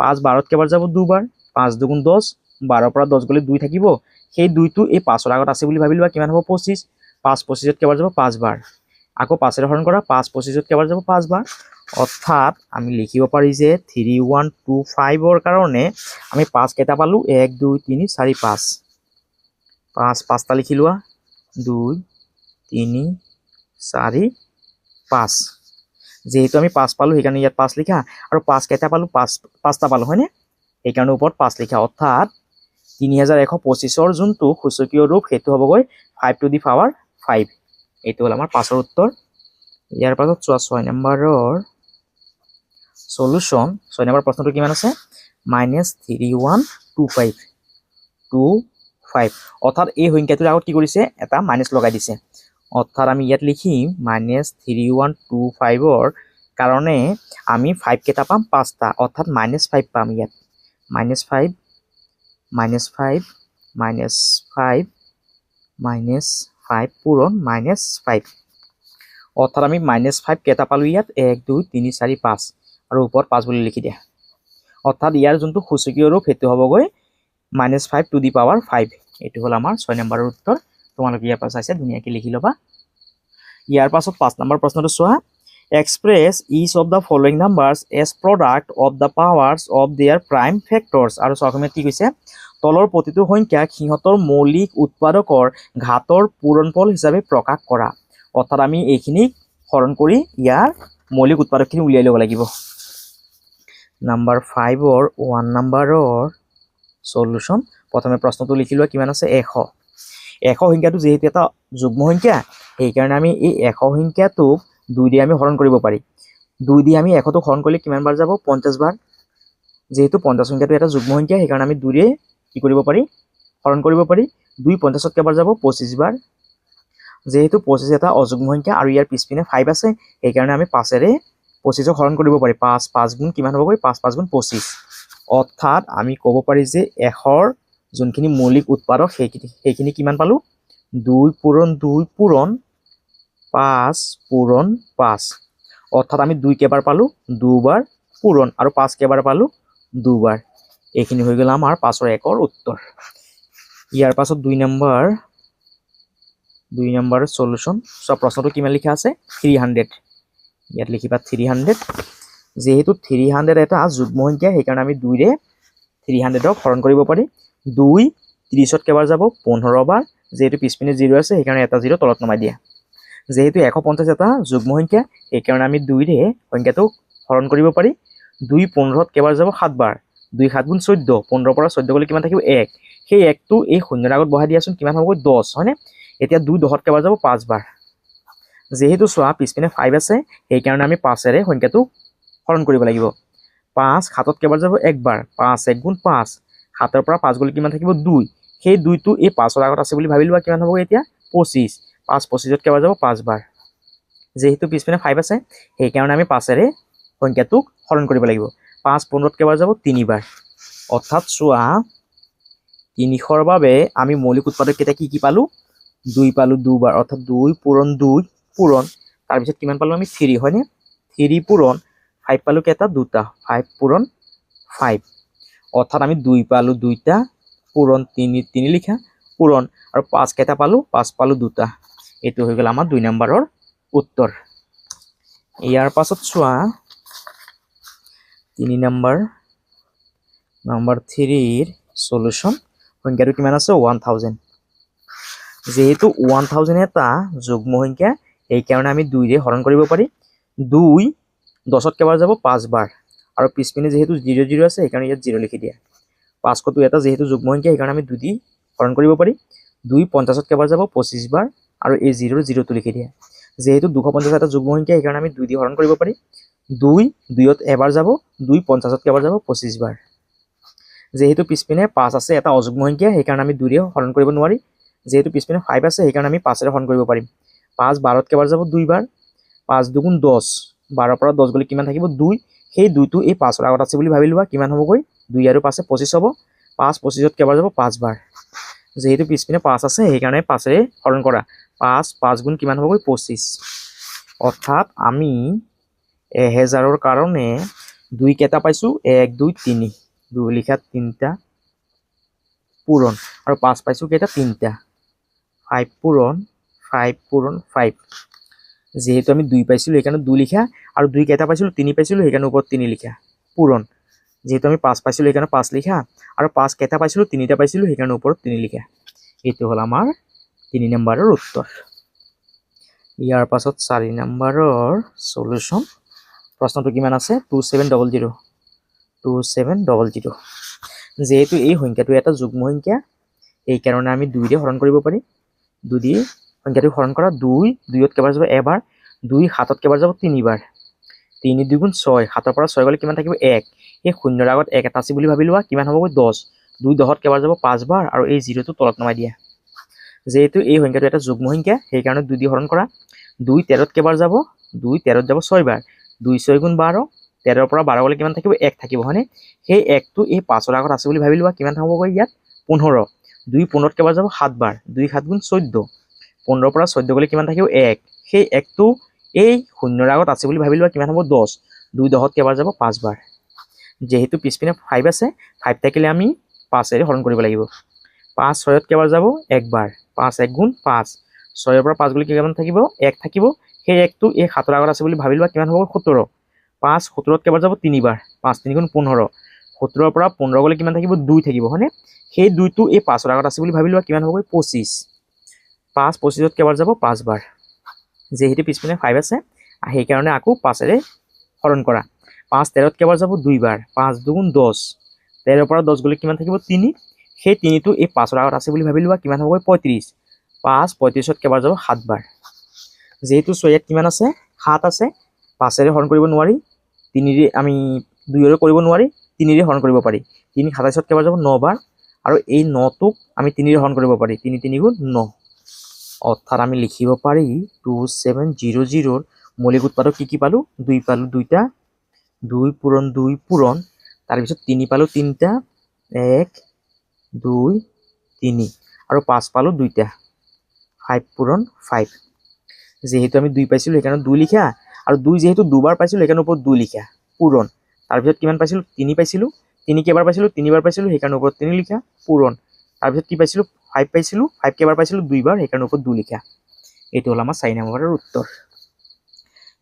5 12ত কেইবাৰ যাব 2 বাৰ 5 2 গুণ 10 12ৰ পৰা 10 গ'লে 2 থাকিব সেই 2টো এই 5ৰ আগত আছে বুলি ভাবি লোৱা কিমান হ'ব 25 5 25ত কেইবাৰ যাব 5 বাৰ আকৌ 5ৰে হৰণ কৰা 5 25ত কেইবাৰ যাব 5 বাৰ অৰ্থাৎ আমি লিখিব পাৰি যে 3125ৰ কাৰণে আমি 5 কেইটা পালো 1 2 3 4 5 5 5টা লিখি লোৱা 2 3 4 5 যেহেতু আমি 5 পালো সেইকাৰণে ইয়াত 5 লিখা আৰু 5 কেইটা পালো 5টা পালো হয়নে সেইকাৰণে ওপৰত 5 লিখা অৰ্থাৎ 3125ৰ যোনটো সূচকীয় ৰূপ সেইটো হ'বগৈ 5 টু দি পাৱাৰ 5 এইটো হ'ল আমাৰ 5ৰ উত্তৰ ইয়াৰ পাছত চোৱা 6 নম্বৰৰ সলিউশন 6 নম্বৰ প্ৰশ্নটো কিমান আছে -3125 অৰ্থাৎ এই সংখ্যাটোৰ আগত কি কৰিছে এটা মাইনাস লগাই দিছে অৰ্থাৎ আমি ইয়াত লিখিম -3125ৰ কাৰণে আমি 5 কেইটা পাম 5টা অৰ্থাৎ -5 পাম ইয়াত -5 পূৰণ -5 অৰ্থাৎ আমি -5 কেইটা পালো ইয়াত 1 2 3 4 5 আৰু ওপৰত 5 বুলি লিখি দিয়া অৰ্থাৎ ইয়াৰ যোনটো সূচকীয় ৰূপ সেইটো হ'বগৈ -5 টু দি পাৱাৰ 5 এইটো হ'ল আমাৰ 6 নম্বৰৰ উত্তৰ তোমালোকে ইয়াৰ পৰা চাইছে ধুনীয়াকৈ লিখি ল'বা ইয়াৰ পাছত 5 নম্বৰ প্ৰশ্নটো চোৱা express each of the following numbers as product of the powers of their prime factors আৰু সহকৰ্মীয়ে কি কৈছে তলৰ প্ৰতিটো সংখ্যাক সিহঁতৰ মৌলিক উৎপাদকৰ ঘাতৰ পূৰণফল হিচাপে প্ৰকাশ কৰা অৰ্থাৎ আমি এইখিনি হৰণ কৰি ইয়াৰ মৌলিক উৎপাদকখিনি উলিয়াই ল'ব লাগিব নাম্বাৰ 5ৰ 1 নম্বৰৰ সলিউশন প্ৰথমে প্ৰশ্নটো লিখি লোৱা কিমান আছে 100 সংখ্যাটো যেহেতু এটা যুগ্ম সংখ্যা সেইকাৰণে আমি এই 100 সংখ্যাটোক 2 দিয়ে আমি হৰণ কৰিব পাৰি 2 দিয়ে আমি 100টো হৰণ কৰিলে কিমান বাৰ যাব 50 বাৰ যেহেতু 50 সংখ্যাটো এটা যুগ্ম সংখ্যা সেইকাৰণে আমি 2 দিয়ে কি কৰিব পাৰি হৰণ কৰিব পাৰি 2 50ত কেইবাৰ যাব 25 বাৰ যেহেতু 25 এটা অযুগ্ম সংখ্যা আৰু ইয়াৰ পিছপিনে 5 আছে সেইকাৰণে আমি 5ৰে 25ক হৰণ কৰিব পাৰি 5 5 গুণ কিমান হ'বগৈ 5 5 গুণ 25 অৰ্থাৎ আমি ক'ব পাৰি যে 100ৰ যোনখিনি মৌলিক উৎপাদক সেইখিনি কিমান পালো 2 পূৰণ 5 পূৰণ 5 অৰ্থাৎ আমি 2 কেইবাৰ পালো 2 বাৰ পূৰণ আৰু 5 কেইবাৰ পালো 2 বাৰ এইখিনি হৈ গ'ল আমাৰ 5ৰ 1ৰ উত্তৰ ইয়াৰ পাছত 2 নম্বৰ সলিউশন সব প্ৰশ্নটো কিমান লিখা আছে 300 ইয়াত লিখিবা 300 যেহেতু 300 এটা যুগ্ম সংখ্যা সেইকাৰণে আমি 2 ৰে 300ক হৰণ কৰিব পাৰি 2 30ত কেইবাৰ যাব 15 বাৰ যেহেতু পিছপিনে 0 আছে সেইকাৰণে এটা 0 তলত নমাই দিয়া যেহেতু 150 এটা যুগ্ম সংখ্যা সেইকাৰণে আমি 2 ৰে সংখ্যাটোক হৰণ কৰিব পাৰি 2 15ত কেইবাৰ যাব 7 বাৰ 2 7 গুণ 14 15ৰ পৰা 14 গ'লে কিমান থাকিব 1 সেই 1টো এই শূন্যৰ আগত বহাই দিয়াচোন কিমান হ'বগৈ 10 হয়নে এতিয়া 2 10ত কেইবাৰ যাব 5 বাৰ যেহেতু চোৱা পিছপিনে 5 আছে সেইকাৰণে আমি 5ৰে সংখ্যাটোক হৰণ কৰিব লাগিব 5 7ত কেইবাৰ যাব 1 বাৰ 5 1 গুণ 5 7ৰ পৰা 5 গ'লে কিমান থাকিব 2 সেই 2টো এই 5ৰ আগত আছে বুলি ভাবি লোৱা কিমান হ'ব এতিয়া 25 5 25ত কেইবাৰ যাব 5 বাৰ যেহেতু পিছপিনে 5 আছে সেইকাৰণে আমি 5ৰে সংখ্যাটোক হৰণ কৰিব লাগিব 5 15ত কেইবাৰ যাব 3 বাৰ অৰ্থাৎ চোৱা 300ৰ বাবে আমি মৌলিক উৎপাদক কেইটা কি পালো 2 পালো 2 বাৰ অৰ্থাৎ 2 পূৰণ 2 পূৰণ তাৰপিছত কিমান পালো আমি 3 হয়নে 3 পূৰণ 5 পালো কেইটা দুটা 5 পূৰণ 5 অৰ্থাৎ আমি 2 পালো 2টা পূৰণ 3 লিখা পূৰণ আৰু 5 কেইটা পালো 5 পালো দুটা এইটো হৈ গ'ল আমাৰ 2 নম্বৰৰ উত্তৰ ইয়াৰ পাছত চোৱা 3 নম্বৰ 3ৰ সলিউশন সংখ্যাটো কিমান আছে 1000 যেহেতু 1000 এটা যুগ্ম সংখ্যা সেইকাৰণে আমি 2 ৰে হৰণ কৰিব পাৰি 2 10ত কেইবাৰ যাব 5 বাৰ আৰু পিছপিনে যেহেতু 0 0 আছে সেইকাৰণে ইয়াত 0 লিখি দিয়া 500টো এটা যেহেতু যুগ্ম সংখ্যা সেইকাৰণে আমি 2 দি হৰণ কৰিব পাৰি 2 50ত কেইবাৰ যাব 25 বাৰ আৰু এই 0 0টো লিখি দিয়া যেহেতু 250 এটা যুগ্ম সংখ্যা সেইকাৰণে আমি 2 দি হৰণ কৰিব পাৰি 2 2ত এবাৰ যাব 2 50ত কেইবাৰ যাব 25 বাৰ যেহেতু পিছপিনে 5 আছে এটা অযুগ্ম সংখ্যা সেইকাৰণে আমি 2 ৰে হৰণ কৰিব নোৱাৰি যেহেতু পিছপিনে 5 আছে সেইকাৰণে আমি 5 ৰে হৰণ কৰিব পাৰিম 5 12ত কেইবাৰ যাব 2 বাৰ 5 2 10 12 পৰা 10 গলে কিমান থাকিব 2 সেই 2 টো এই 5 ৰ আগত আছে বুলি ভাবি লোৱা কিমান হ'বগৈ 2 আৰু 5 25 হ'ব 5 25ত কেইবাৰ যাব 5 বাৰ যেহেতু পিছপিনে 5 আছে সেইকাৰণে 5 ৰে হৰণ কৰা 5 5 গুণ কিমান হ'বগৈ 25 অৰ্থাৎ আমি 1000ৰ কাৰণে 2 কেইটা পাইছো 1 2 3 2 লিখা 3টা পূৰণ আৰু 5 পাইছো কেইটা 3টা 5 পূৰণ 5 যেহেতু আমি 2 পাইছিলো সেইকাৰণে 2 লিখা আৰু 2 কেইটা পাইছিলো 3 পাইছিলো সেইকাৰণে ওপৰত 3 লিখা পূৰণ যেহেতু আমি 5 পাইছিলো সেইকাৰণে 5 লিখা আৰু 5 কেইটা পাইছিলো 3টা পাইছিলো সেইকাৰণে ওপৰত 3 লিখা এইটো হ'ল আমাৰ 3 নম্বৰৰ উত্তৰ ইয়াৰ পাছত 4 নম্বৰৰ সলিউশন প্ৰশ্নটো কিমান আছে 2700 2700 যেহেতু এই সংখ্যাটো এটা যুগ্ম সংখ্যা এই কাৰণে আমি 2 ৰে হৰণ কৰিব পাৰি 2 দি সংখ্যাটো হৰণ কৰা 2 2ত কেইবাৰ যাব এবাৰ 2 7ত কেইবাৰ যাব 3 বাৰ 3 2 গুণ 6 7ৰ পৰা 6 গলে কিমান থাকিব 1 এই শূন্যৰ আগত 1 এটা আছে বুলি ভাবি লোৱা কিমান হ'বগৈ 10 2 10ত কেইবাৰ যাব 5 বাৰ আৰু এই 0টো তলত নমাই দিয়া যেহেতু এই সংখ্যাটো এটা যুগ্ম সংখ্যা সেই কাৰণে 2 দি হৰণ কৰা 2 13ত কেইবাৰ যাব 2 13ত যাব 6 বাৰ 2 6 গুণ 12 13ৰ পৰা 12 গলে কিমান থাকিব 1 থাকিব হয়নে সেই 1টো এই 5ৰ আগত আছে বুলি ভাবি লোৱা কিমান হ'বগৈ ইয়াত 15 2 15ত কেইবাৰ যাব 7 বাৰ 2 7 গুণ 14 15ৰ পৰা 14 গলে কিমান থাকিব 1 সেই 1টো এই শূন্যৰ আগত আছে বুলি ভাবি লোৱা কিমান হ'ব 10 2 10ত কেইবাৰ যাব 5 বাৰ যেহেতু পিছপিনে 5 আছে 5 থাকিলে আমি 5 ৰে হৰণ কৰিব লাগিব 5 6ত কেইবাৰ যাব 1 বাৰ 5 1 গুণ 5 6ৰ পৰা 5 গলে কিমান থাকিব 1 থাকিব সেই 1টো এই 7ৰ আগত আছে বুলি ভাবি লোৱা কিমান হ'ব 17 5 17ত কেইবাৰ যাব 3 বাৰ 5 3 গুণ 15 17ৰ পৰা 15 গলে কিমান থাকিব 2 থাকিব হয়নে সেই 2টো এই 5ৰ আগত আছে বুলি ভাবি লোৱা কিমান হ'ব 25 5 25ত কেইবাৰ যাব 5 বাৰ যেহেতু পিছপিনে 5 আছে সেই কাৰণে আকৌ 5 ৰে হৰণ কৰা 5 13ত কেইবাৰ যাব 2 বাৰ 5 2 গুণ 10 13ৰ পৰা 10 গলে কিমান থাকিব 3 সেই 3টো এই 5ৰ আগত আছে বুলি ভাবি লোৱা কিমান হ'ব 35 5 35ত কেইবাৰ যাব 7 বাৰ যেহেতু 6 ইয়াত কিমান আছে 7 আছে 5 ৰে হৰণ কৰিব নোৱাৰি 3 ৰে আমি 2 ৰে কৰিব নোৱাৰি 3 ৰে হৰণ কৰিব পাৰি 3 27ত কেইবাৰ যাব 9 বাৰ আৰু এই 9টোক আমি 3 ৰে হৰণ কৰিব পাৰি 3 3 গুণ 9 অৰ্থাৎ আমি লিখিব পাৰি 2700 মৌলিক উৎপাদক কি পালো 2 পালো 2টা 2 পূৰণ 2 পূৰণ তাৰ পিছত 3 পালো 3টা 1 2 3 আৰু 5 পালো 2টা 5 পূৰণ 5 যেহেতু আমি 2 পাইছিলো সেইকাৰণে 2 লিখা আৰু 2 যেহেতু দুবাৰ পাইছিলো সেইকাৰণে ওপৰত 2 লিখা পূৰণ তাৰ পিছত কিমান পাইছিলো 3 পাইছিলো 3 কেইবাৰ পাইছিলো 3 বাৰ পাইছিলো সেইকাৰণে ওপৰত 3 লিখা পূৰণ তাৰ পিছত কি পাইছিলো 5 পাইছিলো 5 কেইবাৰ পাইছিলো 2 বাৰ সেইকাৰণে ওপৰত 2 লিখা এইটো হ'ল আমাৰ 4 নম্বৰৰ উত্তৰ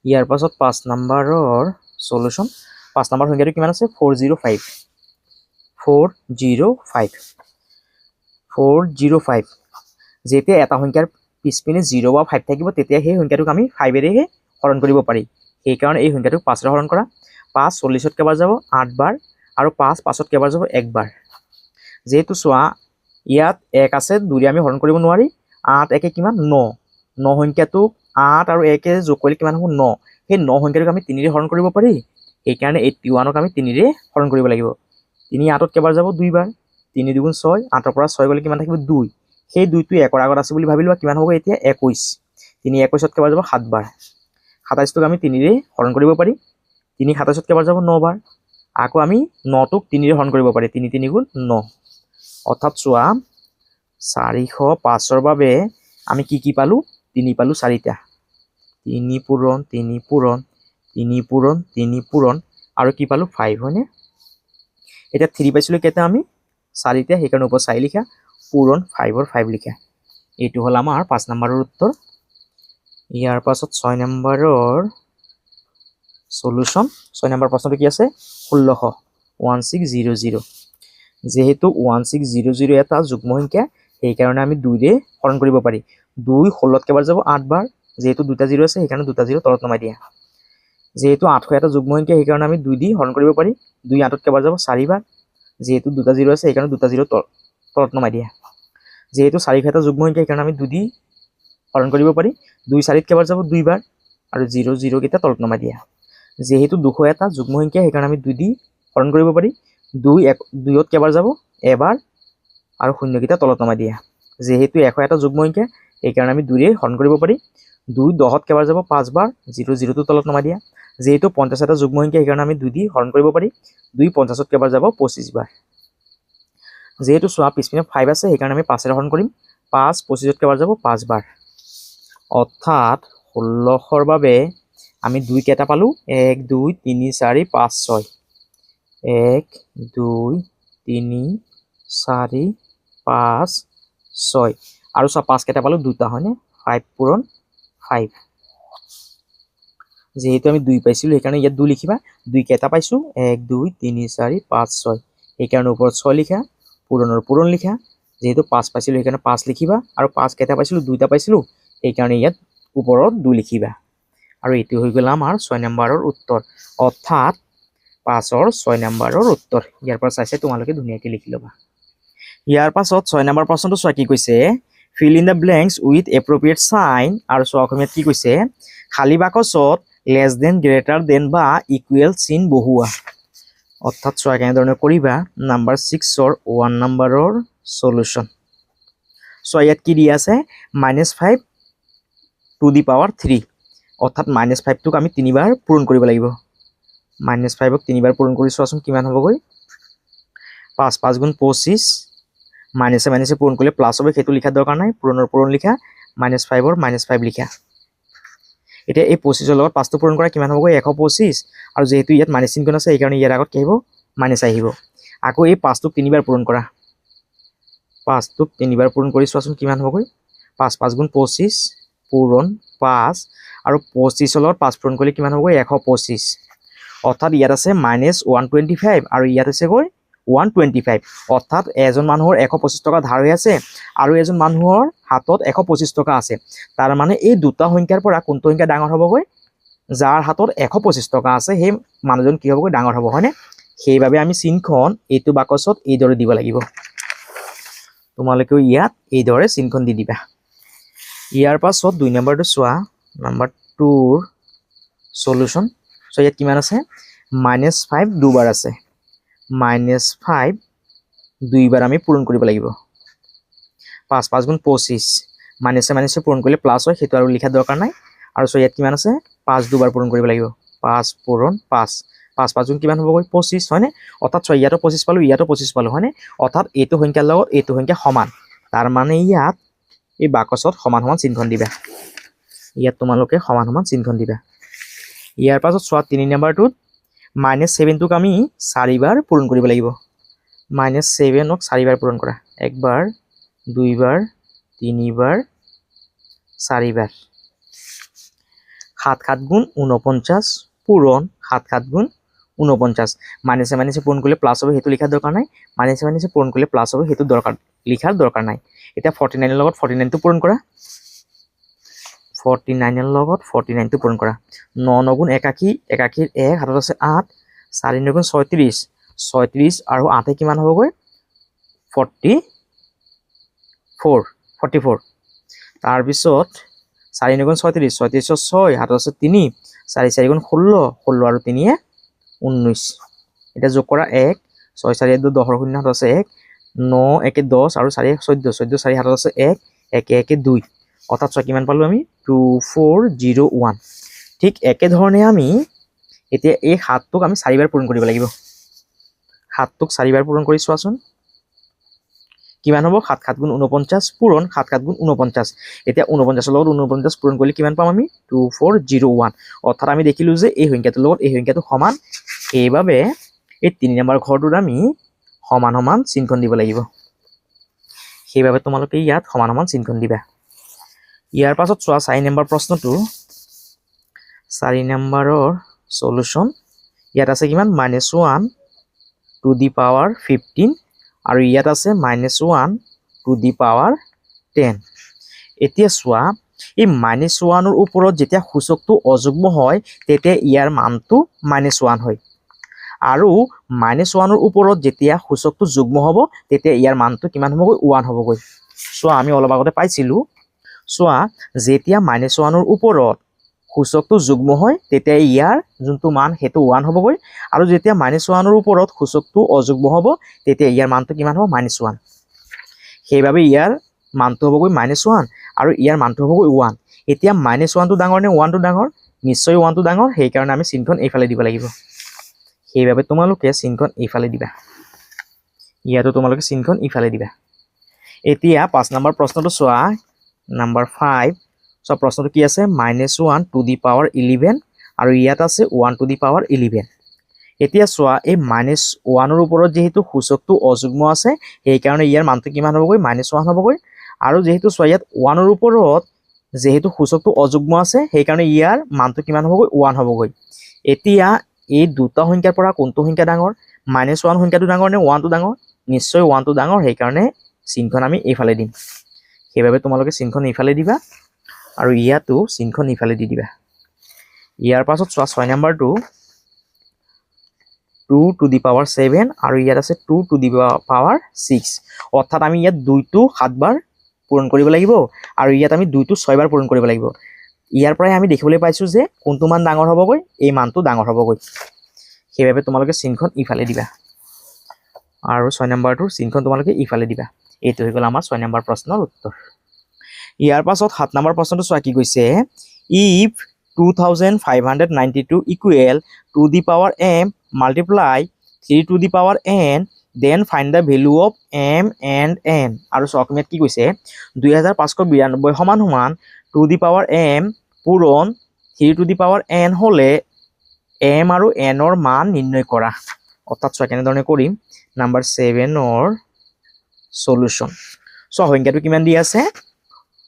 ইয়াৰ পাছত 5 নম্বৰৰ সলিউশন 5 নম্বৰ সংখ্যাটো কিমান আছে 405 405 যেতিয়া এটা সংখ্যাৰ পিছপিনে 0 বা 5 থাকিব তেতিয়া সেই সংখ্যাটোক আমি 5 ৰেহে হৰণ কৰিব পাৰি সেই কাৰণে এই সংখ্যাটোক 5 ৰে হৰণ কৰা 5 40ত কেইবাৰ যাব 8 বাৰ আৰু 5 5ত কেইবাৰ যাব 1 বাৰ যেহেতু চোৱা ইয়াত 1 আছে 2 ৰে আমি হৰণ কৰিব নোৱাৰি 8 1 কিমান 9 9 সংখ্যাটোক 8 আৰু 1 এ যোগ কৰিলে কিমান হ'ব 9 সেই 9 সংখ্যাটোক আমি 3 ৰে হৰণ কৰিব পাৰি এই কাৰণে 81ক আমি 3 ৰে হৰণ কৰিব লাগিব 3 8ত কেইবাৰ যাব 2 বাৰ 3 2 গুণ 6 8ৰ পৰা 6 গলে কিমান থাকিব 2 সেই 2টো 1ৰ আগত আছে বুলি ভাবি লোৱা কিমান হ'ব এতিয়া 21 3 21ত কেইবাৰ যাব 7 বাৰ 27টোক আমি 3 ৰে হৰণ কৰিব পাৰি 3 27ত কেইবাৰ যাব 9 বাৰ আকৌ আমি 9টোক 3 ৰে হৰণ কৰিব পাৰি 3 3 গুণ 9 অৰ্থাৎ চোৱা 405ৰ বাবে আমি কি পালো 3 পালো 4টা 3 পূৰণ 3 পূৰণ 3 পূৰণ 3 পূৰণ আৰু কি পালো 5 হয়নে এটা 3 পাইছিলো কেইটা আমি 4টা সেইকাৰণে ওপৰত 4 লিখা পূৰণ 5ৰ 5 লিখা এইটো হ'ল আমাৰ 5 নম্বৰৰ উত্তৰ ইয়াৰ পাছত 6 নম্বৰৰ সলিউশন 6 নম্বৰ প্ৰশ্নটো কি আছে 1600 যেহেতু 1600 এটা যুগ্ম সংখ্যা সেই কাৰণে আমি 2 ৰে হৰণ কৰিব পাৰি 2 16ত কেইবাৰ যাব 8 বাৰ যেহেতু দুটা 0 আছে সেইকাৰণে দুটা 0 তলত নমাই দিয়া যেহেতু 800 এটা যুগ্ম সংখ্যা সেই কাৰণে আমি 2 দি হৰণ কৰিব পাৰি 2 8ত কেইবাৰ যাব 4 বাৰ যেহেতু দুটা 0 আছে সেইকাৰণে দুটা 0 তলত নমাই দিয়া যেহেতু 4 এটা যুগ্ম সংখ্যা সেইকাৰণে আমি 2 দি হৰণ কৰিব পাৰি 2 4ত কেইবাৰ যাব 2 বাৰ আৰু 0 0 কেইটা তলত নমাই দিয়া যেহেতু 200 এটা যুগ্ম সংখ্যা সেইকাৰণে আমি 2 দি হৰণ কৰিব পাৰি 2ত কেইবাৰ যাব এবাৰ আৰু শূন্যকেইটা তলত নমাই দিয়া যেহেতু 100 এটা যুগ্ম সংখ্যা এইকাৰণে আমি 2ৰে হৰণ কৰিব পাৰি 2 10ত কেইবাৰ যাব 5 বাৰ 0 তলত নমাই দিয়া যেহেতু 50 এটা যুগ্ম সংখ্যা এইকাৰণে আমি 2 দি হৰণ কৰিব পাৰি 2 50ত কেইবাৰ যাব 25 বাৰ যেহেতু চোৱা পিছপিনে 5 আছে সেইকাৰণে আমি 5 ৰে হৰণ কৰিম 5 25ত কেইবাৰ যাব 5 বাৰ অৰ্থাৎ 1600ৰ বাবে আমি 2 কেইটা পালো 1 2 3 4 5 6 1 2 3 4 5 6 আৰু চোৱা 5 কেইটা পালো দুটা হয়নে 5 পূৰণ 5 যেহেতু আমি 2 পাইছিলো সেইকাৰণে ইয়াত 2 লিখিবা 2 কেইটা পাইছো 1 2 3 4 5 6 সেইকাৰণে ওপৰত 6 লিখা পূৰণৰ পূৰণ লিখা যেহেতু 5 পাইছিলো সেইকাৰণে 5 লিখিবা আৰু 5 কেইটা পাইছিলো দুটা পাইছিলো সেইকাৰণে ইয়াত ওপৰত 2 লিখিবা আৰু এটো হৈ গ'ল আমাৰ 6 নম্বৰৰ উত্তৰ অৰ্থাৎ 5ৰ 6 নম্বৰৰ উত্তৰ ইয়াৰ পৰা চাইছে তোমালোকে ধুনীয়াকৈ লিখি ল'বা ইয়াৰ পাছত 6 নম্বৰ প্ৰশ্নটো চোৱা কি কৈছে fill in the blanks with appropriate sign আৰু চোৱা অসমীয়াত কি কৈছে খালী বাকচত less than greater than বা equal চিন বহুৱা অৰ্থাৎ চোৱা কেনেধৰণে কৰিবা নাম্বাৰ 6ৰ 1 নম্বৰৰ সলিউশন চোৱা ইয়াত কি দিয়া আছে -5 টু দি পাৱাৰ 3 অৰ্থাৎ -5 টোক আমি 3 বাৰ পূৰণ কৰিব লাগিব -5ক 3 বাৰ পূৰণ কৰি চোৱাচোন কিমান হ'বগৈ 5 5 গুণ 25 মাইনাছে মাইনাছে পূৰণ কৰিলে প্লাস হবে সেইটো লিখা দৰকাৰ নাই পূৰণৰ পূৰণ লিখা -5ৰ -5 লিখা এতিয়া এই 25ৰ লগত 5টো পূৰণ কৰা কিমান হ'বগৈ 125 আৰু যেহেতু ইয়াত মাইনাস চিহ্ন আছে এই কাৰণে ইয়াৰ আগত কি আহিব মাইনাস আহিব আকৌ এই 5টোক 3 বাৰ পূৰণ কৰা 5টোক 3 বাৰ পূৰণ কৰি চোৱাচোন কিমান হ'বগৈ 5 5 গুণ 25 পূৰণ 5 আৰু 25ৰ লগত 5 পূৰণ কৰিলে কিমান হ'বগৈ 125 অৰ্থাৎ ইয়াত আছে -125 আৰু ইয়াত আছে গৈ 125 অৰ্থাৎ এজন মানুহৰ 125 টকা ধাৰ হৈ আছে আৰু এজন মানুহৰ হাতত 125 টকা আছে তাৰ মানে এই দুটা সংখ্যাৰ পৰা কোনটো সংখ্যা ডাঙৰ হ'বগৈ যাৰ হাতত 125 টকা আছে সেই মানুহজন কি হ'বগৈ ডাঙৰ হ'ব হয়নে সেইভাবে আমি চিনখন এইটো বাকচত এইদৰে দিব লাগিব তোমালোকেও ইয়াত এইদৰে চিনখন দি দিবা ইয়াৰ পাছত 2 নম্বৰটো চোৱা নাম্বাৰ 2ৰ সলিউশন সো ইয়াত কিমান আছে -5 দুবাৰ আছে -5 দুইবাৰ আমি পূৰণ কৰিব লাগিব 5 5 গুণ 25 মাইনাছে মাইনাছে পূৰণ কৰিলে প্লাস হয় সেইটো আৰু লিখা দৰকাৰ নাই আৰু সো ইয়াত কিমান আছে 5 দুবাৰ পূৰণ কৰিব লাগিব 5 পূৰণ 5 5 5 গুণ কিমান হ'বগৈ 25 হয়নে অৰ্থাৎ সো ইয়াতো 25 পালো ইয়াতো 25 পালো হয়নে অৰ্থাৎ এইটো সংখ্যাৰ লগত এইটো সংখ্যা সমান তাৰ মানে ইয়াত এই বাকচত সমান সমান চিহ্ন দিবা ইয়াত তোমালোকে সমান সমান চিহ্ন দিবা ইয়াৰ পাছত চোৱা 3 নম্বৰটোত -7 টোক আমি 4 বাৰ পূৰণ কৰিব লাগিব -7ক 4 বাৰ পূৰণ কৰা একবাৰ দুইবাৰ তিনিবাৰ 4 বাৰ 7 7 গুণ 49 পূৰণ 7 7 গুণ 49 মাইনাছে মাইনাছে পূৰণ কৰিলে প্লাস হবে সেইটো লিখাৰ দৰকাৰ নাই মাইনাছে মাইনাছে পূৰণ কৰিলে প্লাস হবে সেইটো লিখাৰ দৰকাৰ নাই এতিয়া 49 ৰ লগত 49 টো পূৰণ কৰা 49 ৰ লগত 49 টো পূৰণ কৰা 9 9 গুণ 81 81 1 হাতত আছে 8 4 9 গুণ 36 36 আৰু 8 এ কিমান হ'বগৈ 44 তাৰ পিছত 4 9 গুণ 36 36 6 হাতত আছে 3 4 4 গুণ 16 16 আৰু 3 এ 19 এটা যোগ কৰা 1 6 4 2 10 শূন্য হাতত আছে 1 9 1 10 আৰু 4 14 14 4 হাতত আছে 1 1 1 2 অৰ্থাৎ কিমান পালো আমি 2401 ঠিক একে ধৰণে আমি এতিয়া এই 7 টোক আমি 4 বাৰ পূৰণ কৰিব লাগিব 7 টোক 4 বাৰ পূৰণ কৰি চোৱাচোন কিমান হ'ব 7 7 গুণ 49 পূৰণ 7 7 গুণ 49 এতিয়া 49 ৰ লগত 49 পূৰণ কৰিলে কিমান পাম আমি 2401 অৰ্থাৎ আমি দেখিলো যে এই সংখ্যাটোৰ লগত এই সংখ্যাটো সমান এইভাবে এই 3 নম্বৰ ঘৰটোত আমি সমান সমান চিহ্ন দিব লাগিব সেইভাবে তোমালোকে ইয়াত সমান সমান চিহ্ন দিবা ইয়াৰ পাছত চোৱা 4 নম্বৰ প্ৰশ্নটো 4 নম্বৰৰ সলিউশন ইয়াত আছে কিমান -1 টু দি পাৱাৰ 15 আৰু ইয়াত আছে -1 টু দি পাৱাৰ 10 এতিয়া চোৱা এই -1 ৰ ওপৰত যেতিয়া সূচকটো অযুগ্ম হয় তেতিয়া ইয়াৰ মানটো -1 হয় আৰু -1 ৰ ওপৰত যেতিয়া সূচকটো যুগ্ম হ'ব তেতিয়া ইয়াৰ মানটো কিমান হ'বগৈ 1 হ'বগৈ চোৱা আমি অলপ আগতে পাইছিলো চোৱা যেতিয়া -1 ৰ ওপৰত সূচকটো যুগ্ম হয় তেতিয়া ইয়াৰ যোনটো মান সেইটো 1 হ'বগৈ আৰু যেতিয়া -1 ৰ ওপৰত সূচকটো অযুগ্ম হ'ব তেতিয়া ইয়াৰ মানটো কিমান হ'ব -1 সেইবাবে ইয়াৰ মানটো হ'বগৈ -1 আৰু ইয়াৰ মানটো হ'বগৈ 1 এতিয়া -1টো ডাঙৰ নে 1টো ডাঙৰ নিশ্চয় 1টো ডাঙৰ সেইকাৰণে আমি চিনখন এইফালে দিব লাগিব সেইবাবে তোমালোকে চিনখন এইফালে দিবা ইয়াতো তোমালোকে চিনখন ইফালে দিবা এতিয়া 5 নম্বৰ প্ৰশ্নটো চোৱা নম্বৰ 5 সব প্ৰশ্নটো কি আছে -1 টু দি পাৱাৰ 11 আৰু ইয়াত আছে 1 টু দি পাৱাৰ 11 এতিয়া চোৱা এই -1 ৰ ওপৰত যেহেতু সূচকটো অযুগ্ম আছে সেইকাৰণে ইয়াৰ মানটো কিমান হ'বগৈ -1 হ'বগৈ আৰু যেহেতু চোৱা ইয়াত 1 ৰ ওপৰত যেহেতু সূচকটো অযুগ্ম আছে সেইকাৰণে ইয়াৰ মানটো কিমান হ'বগৈ 1 হ'বগৈ এতিয়া এই দুটা সংখ্যাৰ পৰা কোনটো সংখ্যা ডাঙৰ -1 সংখ্যাটো ডাঙৰ নে 1টো ডাঙৰ নিশ্চয় 1টো ডাঙৰ সেইকাৰণে চিনখন আমি এইফালে দিম সেইবাবে তোমালোকে চিনখন এইফালে দিবা আৰু ইয়াতো চিনখন ইফালে দি দিবা ইয়াৰ পাছত চোৱা 6 নম্বৰটো 2 টু দি পাৱাৰ 7 আৰু ইয়াত আছে 2 টু দি পাৱাৰ 6 অৰ্থাৎ আমি ইয়াত 2টো 7 বাৰ পূৰণ কৰিব লাগিব আৰু ইয়াত আমি 2টো 6 বাৰ পূৰণ কৰিব লাগিব ইয়াৰ পৰাই আমি দেখিবলৈ পাইছো যে কোনটো মান ডাঙৰ হ'বগৈ এই মানটো ডাঙৰ হ'বগৈ সেইবাবে তোমালোকে চিনখন ইফালে দিবা আৰু 6 নম্বৰটোৰ চিনখন তোমালোকে ইফালে দিবা এইটো হৈ গ'ল আমাৰ 6 নম্বৰ প্ৰশ্নৰ উত্তৰ ইয়াৰ পাছত 7 নম্বৰ প্ৰশ্নটো চোৱা কি কৈছে if 2592 equal to the power m multiply 3 to the power n then find the value of m and n আৰু চোৱা অসমীয়াত কি কৈছে 2592 সমান 2 the power m পূৰণ 3 to the power n হলে m আৰু n ৰ মান নিৰ্ণয় কৰা অৰ্থাৎ চোৱা কেনেধৰণে কৰিম নাম্বাৰ 7 ৰ সলিউশন সো সংখ্যাটো কিমান দি আছে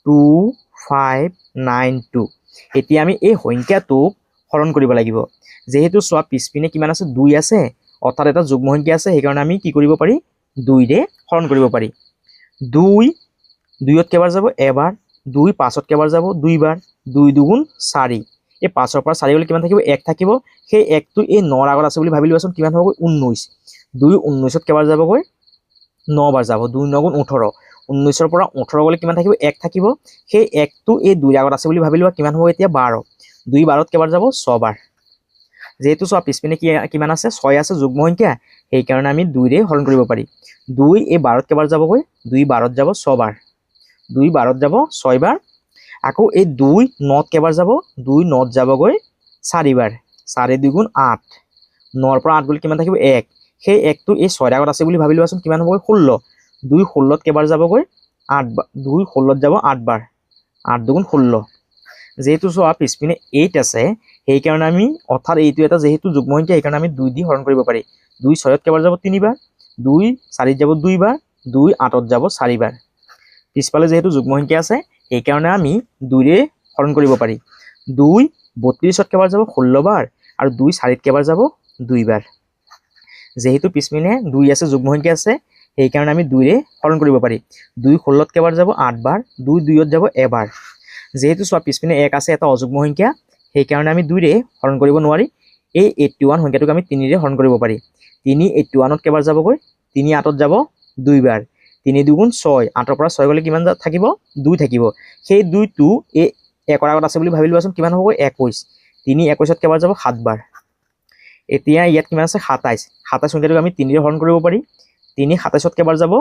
2592 এতিয়া আমি এই সংখ্যাটোক হৰণ কৰিব লাগিব যেহেতু চোৱা পিছপিনে কিমান আছে 2 আছে অৰ্থাৎ এটা যুগ্ম সংখ্যা আছে সেইকাৰণে আমি কি কৰিব পাৰি 2 ৰে হৰণ কৰিব পাৰি 2 2ত কেবাৰ যাব এবাৰ 2 5ত কেবাৰ যাব দুইবাৰ 2 দুগুণ 4 এই 5ৰ পৰা 4 গলে কিমান থাকিব 1 থাকিব সেই 1টো এই 9ৰ আগত আছে বুলি ভাবি লোৱাচোন কিমান হ'ব 19 2 19ত কেবাৰ যাবগৈ 9 বাৰ যাব 2 9 গুণ 18 19ৰ পৰা 18 গলে কিমান থাকিব 1 থাকিব সেই 1টো এই 2ৰ আগত আছে বুলি ভাবি লোৱা কিমান হ'ব এতিয়া 12 2 12ত কেবাৰ যাব 6 বাৰ যেহেতু চোৱা পিছপিনে কিমান আছে 6 আছে যুগ্ম সংখ্যা সেইকাৰণে আমি 2 ৰে হৰণ কৰিব পাৰি 2 এই 12ত কেবাৰ যাবগৈ 2 12ত যাব 6 বাৰ 2 12ত যাব 6 বাৰ আকৌ এই 2 9ত কেবাৰ যাব 2 9ত যাবগৈ 4 বাৰ 4 2 গুণ 8 9ৰ পৰা 8 গলে কিমান থাকিব 1 সেই 1টো এই 6ৰ আগত আছে বুলি ভাবি লোৱাচোন কিমান হ'বগৈ 16 2 16ত কেবাৰ যাবগৈ 8 বাৰ 2 16ত যাব 8 বাৰ 8 2 গুণ 16 যেহেতু চোৱা পিছপিনে 8 আছে সেইকাৰণে আমি অৰ্থাৎ এইটো এটা যেহেতু যুগ্ম সংখ্যা সেইকাৰণে আমি 2 দি হৰণ কৰিব পাৰি 2 6ত কেবাৰ যাব 3 বাৰ 2 4ত যাব 2 বাৰ 2 8ত যাব 4 বাৰ পিছফালে যেহেতু যুগ্ম সংখ্যা আছে সেইকাৰণে আমি 2 ৰে হৰণ কৰিব পাৰি 2 32ত কেবাৰ যাব 16 বাৰ আৰু 2 4ত কেবাৰ যাব 2 বাৰ যেহেতু পিছপিনে 2 আছে যুগ্ম সংখ্যা আছে সেইকাৰণে আমি 2 ৰে হৰণ কৰিব পাৰি 2 16ত কেবাৰ যাব 8 বাৰ 2 2ত যাব এবাৰ যেহেতু চোৱা পিছপিনে 1 আছে এটা অযুগ্ম সংখ্যা সেইকাৰণে আমি 2 ৰে হৰণ কৰিব নোৱাৰি এই 81 সংখ্যাটোক আমি 3 ৰে হৰণ কৰিব পাৰি 3 81ত কেবাৰ যাবগৈ 3 8ত যাব 2 বাৰ 3 2 গুণ 6 8ৰ পৰা 6 গলে কিমান থাকিব 2 থাকিব সেই 2টো এই 1ৰ আগত আছে বুলি ভাবি লোৱাচোন কিমান হ'ব 21 3 21ত কেবাৰ যাব 7 বাৰ এতিয়া ইয়াত কিমান আছে 27 27 সংখ্যাটোক আমি 3 ৰে হৰণ কৰিব পাৰি 3 27ত কেবাৰ যাব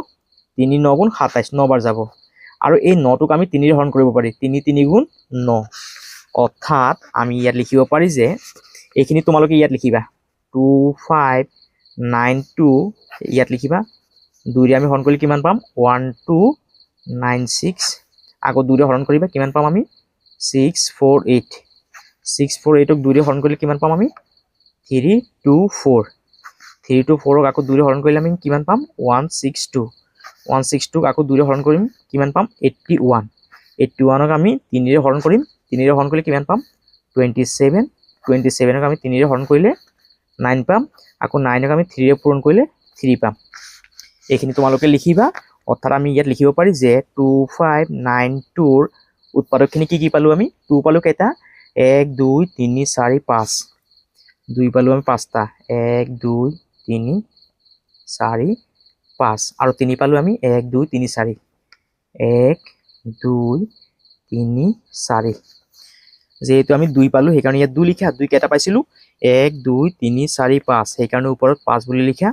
3 9 গুণ 27 9 বাৰ যাব আৰু এই 9টোক আমি 3 ৰে হৰণ কৰিব পাৰি 3 3 গুণ 9 অৰ্থাৎ আমি ইয়াত লিখিব পাৰি যে এইখিনি তোমালোকে ইয়াত লিখিবা 2592 ইয়াত লিখিবা 2 ৰে আমি হৰণ কৰিলে কিমান পাম 1296 আকৌ 2 ৰে হৰণ কৰিবা কিমান পাম আমি 648 648ক 2 ৰে হৰণ কৰিলে কিমান পাম আমি 324 324ক আকৌ 2 ৰে হৰণ কৰিলে আমি কিমান পাম 162 162ক আকৌ 2 ৰে হৰণ কৰিম কিমান পাম 81 81ক আমি 3 ৰে হৰণ কৰিম 3 ৰে হৰণ কৰিলে কিমান পাম 27 27ক আমি 3 ৰে হৰণ কৰিলে 9 পাম আকৌ 9ক আমি 3 ৰে পূৰণ কৰিলে 3 পাম এইখিনি তোমালোকে লিখিবা অৰ্থাৎ আমি ইয়াত লিখিব পাৰি যে 2592ৰ উৎপাদকখিনি কি পালো আমি 2 পালো কেইটা 1 2 3 4 5 2 পালো আমি 5টা 1 2 3 4 5 আৰু 3 পালো আমি 1 2 3 4 1 2 3 4 যেহেতু আমি 2 পালো সেইকাৰণে ইয়াত 2 লিখা 2 কেইটা পাইছিলো 1 2 3 4 5 সেইকাৰণে ওপৰত 5 বুলি লিখা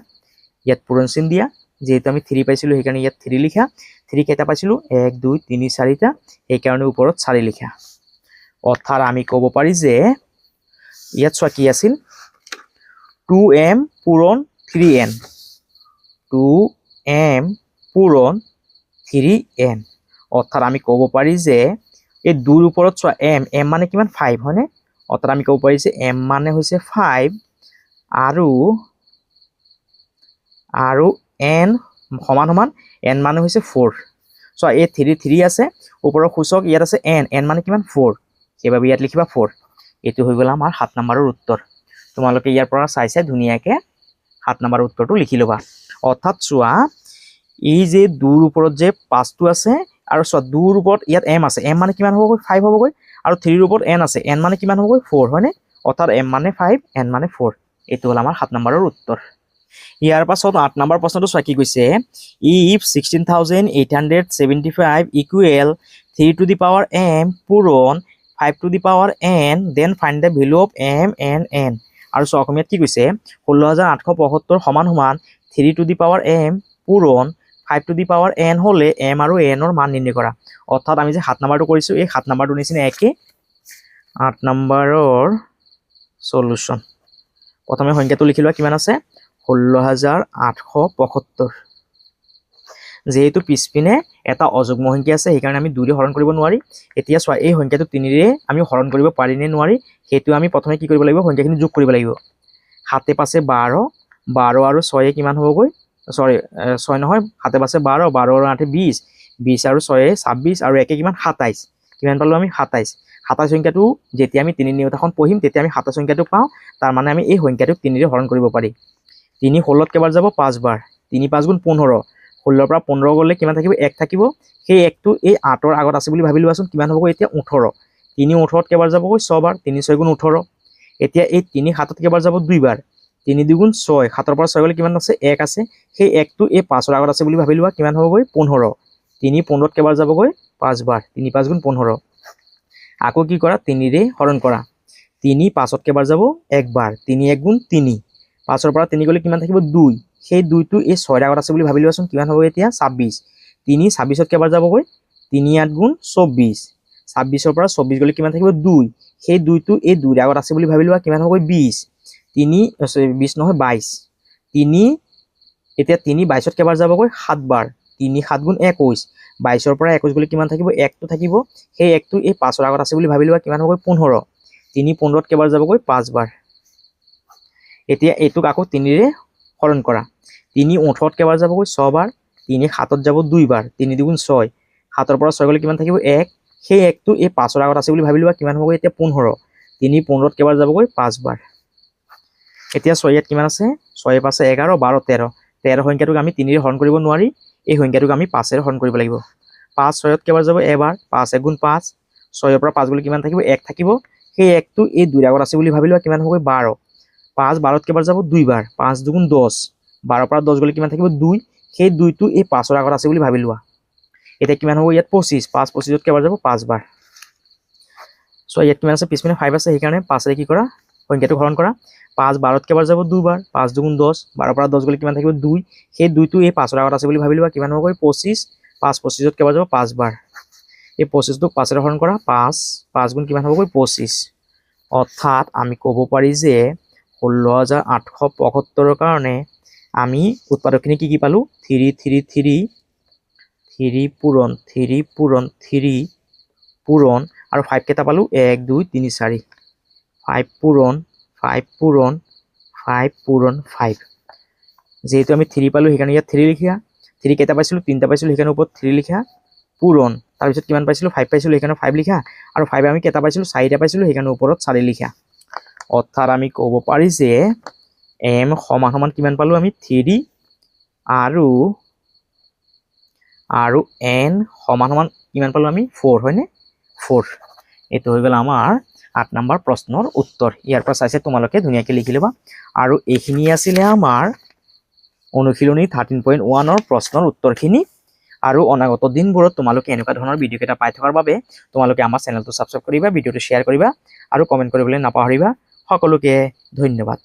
ইয়াত পূৰণ চিন দিয়া যেহেতু আমি 3 পাইছিলো সেইকাৰণে ইয়াত 3 লিখা 3 কেইটা পাইছিলো 1 2 3 4টা সেইকাৰণে ওপৰত 4 লিখা অৰ্থাৎ আমি ক'ব পাৰি যে ইয়াত চোৱা কি আছিল 2m পূৰণ 3n 2m পূৰণ 3n অৰ্থাৎ আমি ক'ব পাৰি যে এই 2ৰ ওপৰত চোৱা m মানে কিমান 5 হয়নে অৰ্থাৎ আমি ক'ব পাৰি যে m মানে হৈছে 5 আৰু n সমান সমান n মানে হৈছে 4 চোৱা এই 3 আছে ওপৰৰ সূচক ইয়াত আছে n মানে কিমান 4 সেইবাবে ইয়াত লিখিবা 4 এইটো হৈ গ'ল আমাৰ 7 নম্বৰৰ উত্তৰ তোমালোকে ইয়াৰ পৰা চাই ধুনীয়াকে 7 নম্বৰৰ উত্তৰটো লিখি ল'বা অৰ্থাৎ চোৱা এই যে 2ৰ ওপৰত যে 5টো আছে আৰু চোৱা 2ৰ ওপৰত ইয়াত m আছে m মানে কিমান হ'বগৈ 5 হ'বগৈ আৰু 3ৰ ওপৰত n আছে n মানে কিমান হ'বগৈ 4 হয়নে অৰ্থাৎ m মানে 5 n মানে 4 এইটো হ'ল আমাৰ 7 নম্বৰৰ উত্তৰ ইয়াৰ পাছত 8 নম্বৰ প্ৰশ্নটো চোৱা কি কৈছে if 16875 equal 3 to the power m পূৰণ 5 to the power n then find the value of m and n আৰু চোৱা অসমীয়াত কি কৈছে 16875 সমান সমান 3 to the power m পূৰণ 5 to the power n হলে m আৰু n ৰ মান নিৰ্ণয় কৰা অৰ্থাৎ আমি যে 7 নম্বৰটো কৰিছো এই 7 নম্বৰটো নিচিনা একে 8 নম্বৰৰ সলিউশন প্ৰথমে সংখ্যাটো লিখি লোৱা কিমান আছে 16875 যেহেতু পিছপিনে এটা অযুগ্ম সংখ্যা আছে সেইকাৰণে আমি 2 ৰে হৰণ কৰিব নোৱাৰি এতিয়া চোৱা এই সংখ্যাটো 3 ৰে আমি হৰণ কৰিব পাৰি নে নোৱাৰি হেতু আমি প্ৰথমে কি কৰিব লাগিব সংখ্যাখিনি যোগ কৰিব লাগিব 7 পাছে 12 12 আৰু 6 এ কিমান হ'বগৈ সৰি 6 নহয় 7 পাছে 12 12 আৰু 8 20 20 আৰু 6 এ 26 আৰু 1 এ কিমান 27 কিমান পালো আমি 27 27 সংখ্যাটো যেতিয়া আমি 3 নিয়তাখন পঢ়িম তেতিয়া আমি 27 সংখ্যাটো পাওঁ তাৰ মানে আমি এই সংখ্যাটোক 3 ৰে হৰণ কৰিব পাৰি 3 16ত কেবাৰ যাব 5 বাৰ 3 5 গুণ 15 16 পৰা 15 গলে কিমান থাকিব 1 থাকিব সেই 1টো এই 8ৰ আগত আছে বুলি ভাবি লোৱাচোন কিমান হ'ব এতিয়া 18 3 18ত কেবাৰ যাব 6 বাৰ 3 6 গুণ 18 এতিয়া এই 3 7ত কেবাৰ যাব 2 বাৰ 3 2 গুণ 6 7ৰ পৰা 6 গলে কিমান আছে 1 আছে সেই 1টো এই 5ৰ আগত আছে বুলি ভাবি লোৱা কিমান হ'ব 15 3 15ত কেবাৰ যাব 5 বাৰ 3 5 গুণ 15 আকৌ কি কৰা 3 ৰে হৰণ কৰা 3 5ত কেবাৰ যাব 1 বাৰ 3 1 গুণ 3 5ৰ পৰা 3 গলে কিমান থাকিব 2 সেই 2টো এই 6ৰ আগত আছে বুলি ভাবি লোৱাচোন কিমান হ'ব এতিয়া 26 3 26ত কেবাৰ যাব 3 8 গুণ 24 26ৰ পৰা 24 গলে কিমান থাকিব 2 সেই 2টো এই 2ৰ আগত আছে বুলি ভাবি লোৱা কিমান হ'ব 20 3 20 নহয় 22 3 এতিয়া 3 22ত কেবাৰ যাব 7 বাৰ 3 7 গুণ 21 22ৰ পৰা 21 গলে কিমান থাকিব 1টো থাকিব সেই 1টো এই 5ৰ আগত আছে বুলি ভাবি লোৱা কিমান হ'ব 15 3 15ত কেবাৰ যাব 5 বাৰ এতিয়া এইটোক আকৌ 3 ৰে হৰণ কৰা 3 18ত কেবাৰ যাব 6 বাৰ 3 7ত যাব 2 বাৰ 3 2 গুণ 6 7ৰ পৰা 6 গলে কিমান থাকিব 1 সেই 1টো এই 5ৰ আগত আছে বুলি ভাবি লোৱা কিমান হ'ব এতিয়া 15 3 15ত কেবাৰ যাব 5 বাৰ এতিয়া 6 ইয়াত কিমান আছে 6 5 11 12 13 13 সংখ্যাটোক আমি 3 ৰে হৰণ কৰিব নোৱাৰি এই সংখ্যাটোক আমি 5 ৰে হৰণ কৰিব লাগিব 5 6ত কেবাৰ যাব এবাৰ 5 1 গুণ 5 6ৰ পৰা 5 গলে কিমান থাকিব 1 থাকিব সেই 1টো এই 2ৰ আগত আছে বুলি ভাবি লোৱা কিমান হ'ব 12 5 12ত কেবাৰ যাব 2 বাৰ 5 2 গুণ 10 12 পৰা 10 গলে কিমান থাকিব 2 সেই 2টো এই 5ৰ আগত আছে বুলি ভাবি লোৱা এটা কিমান হ'ব ইয়াত 25 5 25ত কেবাৰ যাব 5 বাৰ সো ইয়াত কিমান আছে পিছপিনে 5 আছে সেইকাৰণে 5 ৰে কি কৰা সংখ্যাটো হৰণ কৰা 5 12ত কেবাৰ যাব 2 বাৰ 5 2 গুণ 10 12 পৰা 10 গলে কিমান থাকিব 2 সেই 2টো এই 5ৰ আগত আছে বুলি ভাবি লোৱা কিমান হ'ব 25 5 25ত কেবাৰ যাব 5 বাৰ এই 25 টোক 5 ৰে হৰণ কৰা 5 5 গুণ কিমান হ'ব 25 অৰ্থাৎ আমি ক'ব পাৰি যে 16875 কাৰণে আমি উৎপাদকখিনি কি পালো 3 3 3 3 পূৰণ 3 পূৰণ 3 পূৰণ আৰু 5 কেইটা পালো 1 2 3 4 5 পূৰণ 5 পূৰণ 5 পূৰণ 5 যেহেতু আমি 3 পালো সেইকাৰণে ইয়াত 3 লিখা 3 কেইটা পাইছিলো 3টা পাইছিলো সেইকাৰণে ওপৰত 3 লিখা পূৰণ তাৰ পিছত কিমান পাইছিলো 5 পাইছিলো সেইকাৰণে 5 লিখা আৰু 5 আমি কেইটা পাইছিলো 4টা পাইছিলো সেইকাৰণে ওপৰত 4 লিখা অৰ্থাৎ আমি ক'ব পাৰি যে m সমান সমান কিমান পালো আমি 3 আৰু n সমান সমান কিমান পালো আমি 4 হয়নে 4 এইটো হৈ গ'ল আমাৰ 8 নম্বৰ প্ৰশ্নৰ উত্তৰ ইয়াৰ পৰা চাইছে তোমালোকে ধুনীয়াকৈ লিখি লবা আৰু এইখিনি আছিল আমাৰ অনুশীলনী 13.1 ৰ প্ৰশ্নৰ উত্তৰখিনি আৰু অনাগত দিনবোৰত তোমালোকে এনেকুৱা ধৰণৰ ভিডিঅ' কেইটা পাই থকাৰ বাবে তোমালোকে আমাৰ চেনেলটো ছাবস্ক্ৰাইব কৰিবা, ভিডিঅ'টো শ্বেয়াৰ কৰিবা আৰু কমেণ্ট কৰিবলৈ নাপাহৰিবা। সকলোকে ধন্যবাদ।